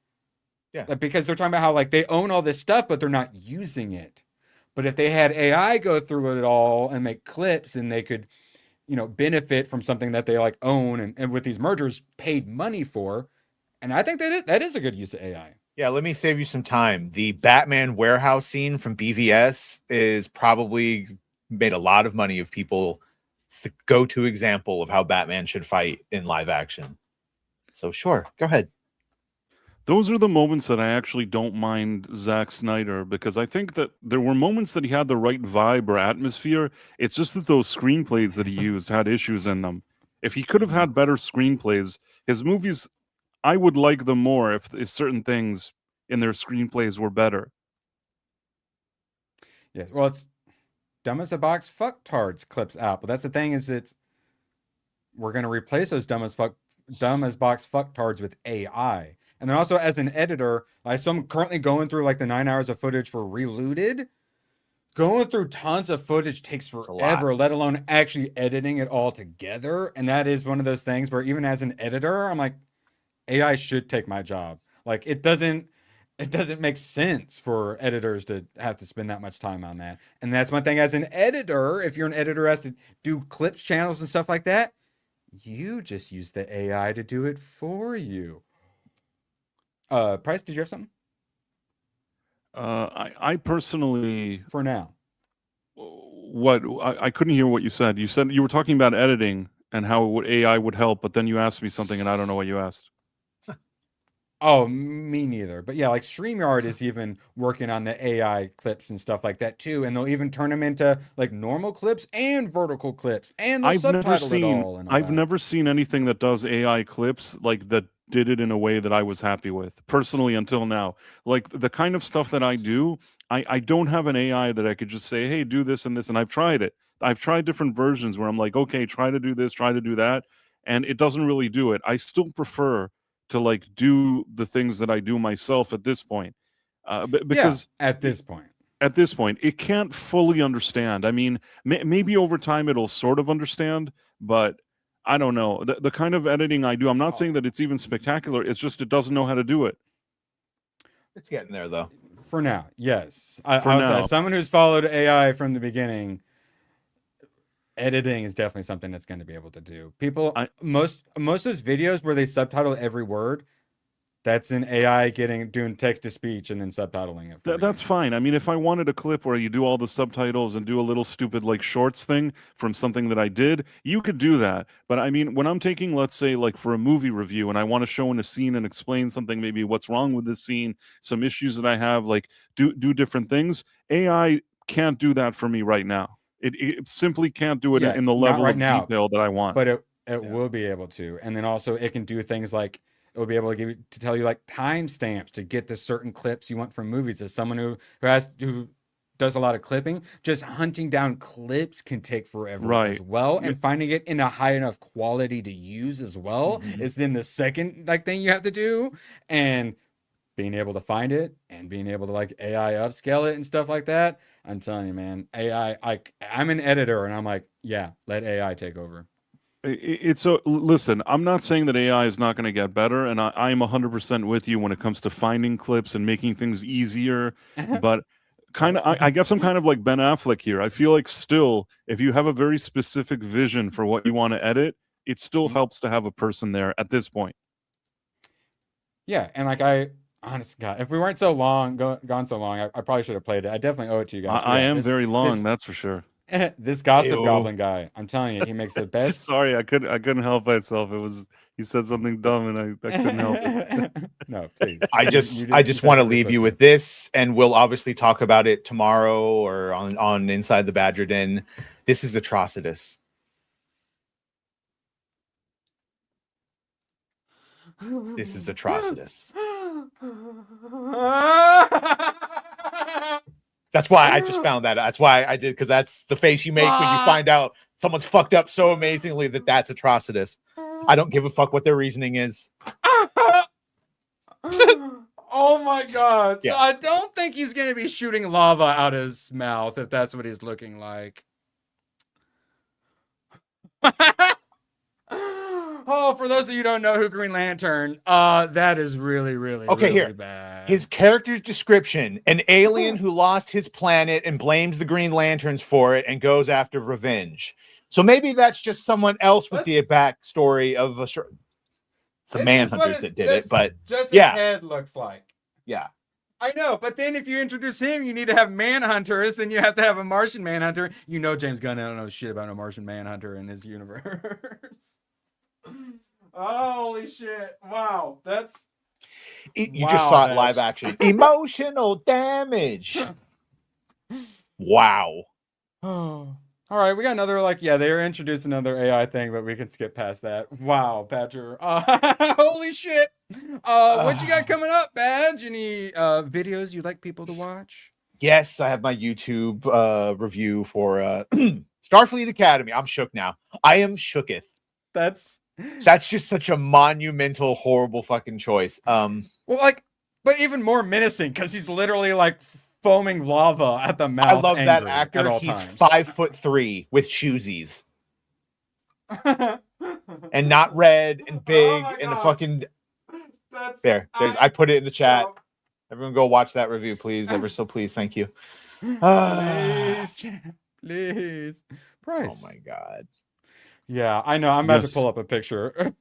Yeah. Like, because they're talking about how like they own all this stuff, but they're not using it. But if they had AI go through it all and make clips, then they could, benefit from something that they like own and with these mergers paid money for. And I think that is a good use of AI. Yeah, let me save you some time. The Batman warehouse scene from BVS is probably made a lot of money of people. It's the go-to example of how Batman should fight in live action. So sure, go ahead. Those are the moments that I actually don't mind Zack Snyder, because I think that there were moments that he had the right vibe or atmosphere. It's just that those screenplays that he used had issues in them. If he could have had better screenplays, his movies, I would like them more if certain things in their screenplays were better. Yes, well, it's dumb as a box fucktards clips out, but that's the thing, is we're going to replace those dumb as box fucktards with AI. And then also, as an editor, so I'm currently going through like the 9 hours of footage for Reloaded. Going through tons of footage takes forever, let alone actually editing it all together. And that is one of those things where even as an editor, I'm like, AI should take my job. Like it doesn't make sense for editors to have to spend that much time on that. And that's one thing, as an editor, if you're an editor who has to do clips, channels, and stuff like that, you just use the AI to do it for you. Price, did you have something? I personally, for now, what I couldn't hear what you said. You said you were talking about editing and how AI would help, but then you asked me something and I don't know what you asked. Oh, me neither. But yeah, like StreamYard is even working on the AI clips and stuff like that too, and they'll even turn them into like normal clips and vertical clips, and they'll subtitle it all. And all I've never seen anything that does AI clips like that did it in a way that I was happy with personally until now. Like the kind of stuff that I do, I don't have an AI that I could just say, hey, do this and this, and I've tried it. I've tried different versions where I'm like, okay, try to do this, try to do that, and it doesn't really do it. I still prefer to like do the things that I do myself at this point. Because at this point. At this point, it can't fully understand. I mean, maybe over time it'll sort of understand, but I don't know. The kind of editing I do, I'm not saying that it's even spectacular. It's just it doesn't know how to do it. It's getting there, though. For now, yes. As someone who's followed AI from the beginning, editing is definitely something that's going to be able to do. Most of those videos where they subtitle every word, that's an AI doing text to speech and then subtitling it. That's fine. I mean, if I wanted a clip where you do all the subtitles and do a little stupid like shorts thing from something that I did, you could do that. But I mean, when I'm taking, let's say, like for a movie review and I want to show in a scene and explain something, maybe what's wrong with this scene, some issues that I have, like do different things, AI can't do that for me right now. It simply can't do it in the level of detail that I want. But it will be able to. And then also it can do things like it will be able to tell you like timestamps to get the certain clips you want from movies. As someone who does a lot of clipping, just hunting down clips can take forever as well. And finding it in a high enough quality to use as well is then the second thing you have to do. And being able to find it and being able to like AI upscale it and stuff like that. I'm telling you, man, AI, I'm an editor and I'm like, yeah, let AI take over. Listen, I'm not saying that AI is not going to get better, and I'm 100% with you when it comes to finding clips and making things easier. But I guess I'm kind of like Ben Affleck here. I feel like still, if you have a very specific vision for what you want to edit, it still helps to have a person there at this point. Yeah, and like honest God, if we weren't so long gone so long, I probably should have played it. I definitely owe it to you guys. I am very long, that's for sure. This Gossip Goblin guy, I'm telling you, he makes the best. Sorry, I couldn't help myself. He said something dumb, and I couldn't help it. No, please. I just want to leave you with this, and we'll obviously talk about it tomorrow or on Inside the Badger Den. This is Atrocitus. This is Atrocitus. That's why I just found that. That's why I did, because that's the face you make when you find out someone's fucked up so amazingly that's Atrocitus. I don't give a fuck what their reasoning is. Oh my God. Yeah. So I don't think he's going to be shooting lava out his mouth if that's what he's looking like. Oh, for those of you who don't know who Green Lantern, that is really, really, okay, really here. bad. His character's description: an alien who lost his planet and blames the Green Lanterns for it and goes after revenge. So maybe that's just someone else with the backstory of it's the Manhunters that did it, but just his head looks like. Yeah. I know, but then if you introduce him, you need to have Manhunters, then you have to have a Martian Manhunter. You know James Gunn don't know shit about a Martian Manhunter in his universe. Holy shit. Wow. That's... You just saw it live action. Emotional damage. Wow. Oh. All right, we got another, they introduced another AI thing, but we can skip past that. Wow, Badger. Holy shit. What you got coming up, Badge? Any videos you'd like people to watch? Yes, I have my YouTube review for Starfleet Academy. I'm shook now. I am shooketh. That's just such a monumental, horrible fucking choice. But even more menacing because he's literally foaming lava at the mouth. I love that actor. He's 5'3" with shoesies. And not red and big and the fucking there's I put it in the chat. Everyone go watch that review, please. Ever so please. Thank you. Please. Price. Oh my God. Yeah, I know. I'm about to pull up a picture.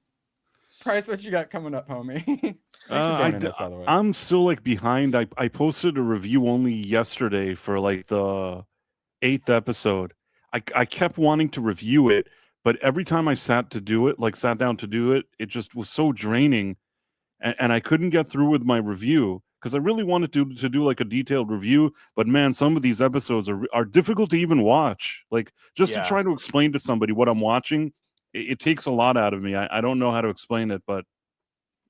Price, what you got coming up, homie? Thanks for joining us, by the way. I'm still behind. I posted a review only yesterday for the 8th episode. I kept wanting to review it, but every time I sat down to do it, it just was so draining, and I couldn't get through with my review because I really wanted to do a detailed review. But man, some of these episodes are difficult to even watch. To try to explain to somebody what I'm watching, it takes a lot out of me. I don't know how to explain it, but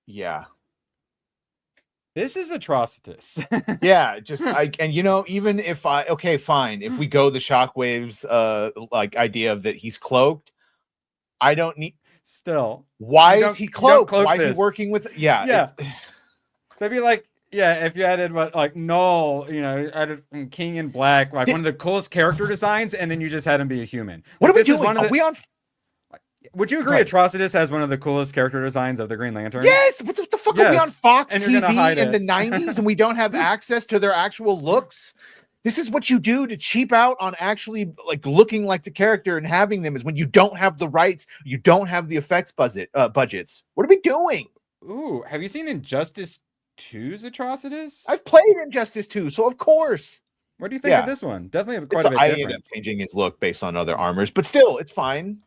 yeah. This is Atrocitus. Yeah, even if fine. If we go the Shockwave's idea of that he's cloaked, I don't need still. Why is he cloaked? Why is he working with yeah. They'd be like, Yeah, if you added what like Null, you know, added King in Black, like one of the coolest character designs, and then you just had him be a human. What Like, are we this is doing? one of Are the- we on? Would you agree Right. Atrocitus has one of the coolest character designs of the Green Lantern? Yes. What the fuck are we Yes, on Fox and you're gonna TV hide in it. the '90s, and we don't have access to their actual looks? This is what you do to cheap out on actually like looking like the character and having them. Is when you don't have the rights, you don't have the effects budgets. What are we doing? Ooh, have you seen Injustice 2's Atrocitus? I've played Injustice 2, so of course. What do you think Yeah. of this one? Definitely quite a bit I different. ended up changing his look based on other armors, but still, it's fine.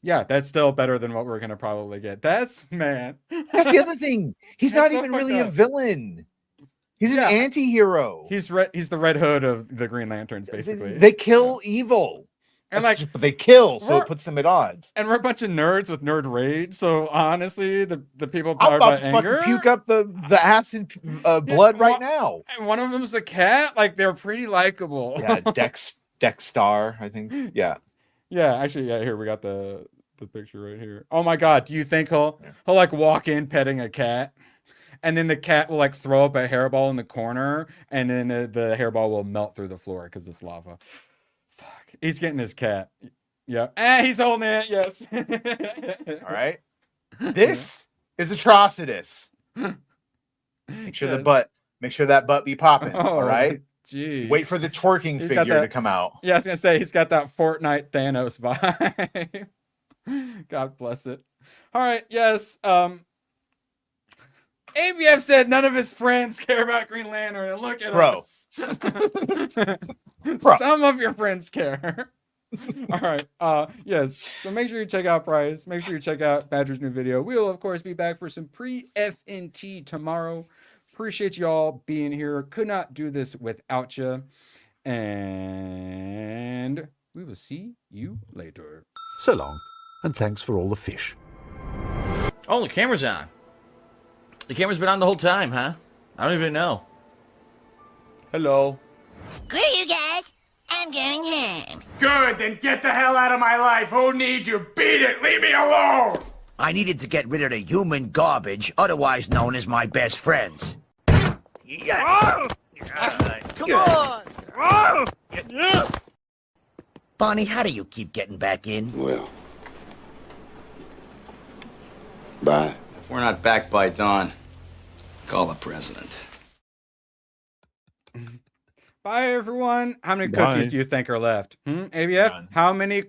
Yeah, that's still better than what we're gonna probably get. That's man. That's the other thing. He's That's not so even fucked really a up. villain. He's Yeah. an anti-hero. He's the Red Hood of the Green Lanterns, basically. They kill evil. And That's like but they kill, so we're- it puts them at odds. and we're a bunch of nerds with nerd rage. So honestly, the people I'm powered about by to anger. fucking puke up the acid blood right now. And one of them's a cat. Like they're pretty likable. Yeah, Dexstar, I think. Yeah. Yeah, actually, yeah. Here we got the picture right here. Oh my god, do you think he'll like walk in petting a cat, and then the cat will like throw up a hairball in the corner, and then the hairball will melt through the floor because it's lava. Fuck, he's getting his cat. Yeah, he's holding it. Yes. All right. This is Atrocitus. Make sure that butt be popping. All right. Jeez. Wait for the twerking He's got figure to that- come out. Yeah, I was gonna say he's got that Fortnite Thanos vibe. God bless it. All right, yes. ABF said none of his friends care about Green Lantern, and look at Bro. us. Bro. Some of your friends care. All right. Yes. So make sure you check out Price. Make sure you check out Badger's new video. We will, of course, be back for some pre-FNT tomorrow. Appreciate y'all being here. Could not do this without you. And we will see you later. So long, and thanks for all the fish. Oh, the camera's on. The camera's been on the whole time, huh? I don't even know. Hello. Screw you guys. I'm going home. Good, then get the hell out of my life. Who needs you? Beat it. Leave me alone. I needed to get rid of the human garbage, otherwise known as my best friends. Come on. Bonnie, how do you keep getting back in? Well. Bye. If we're not back by dawn, call the president. Bye, everyone. How many Bye. cookies do you think are left? ABF? How many cookies?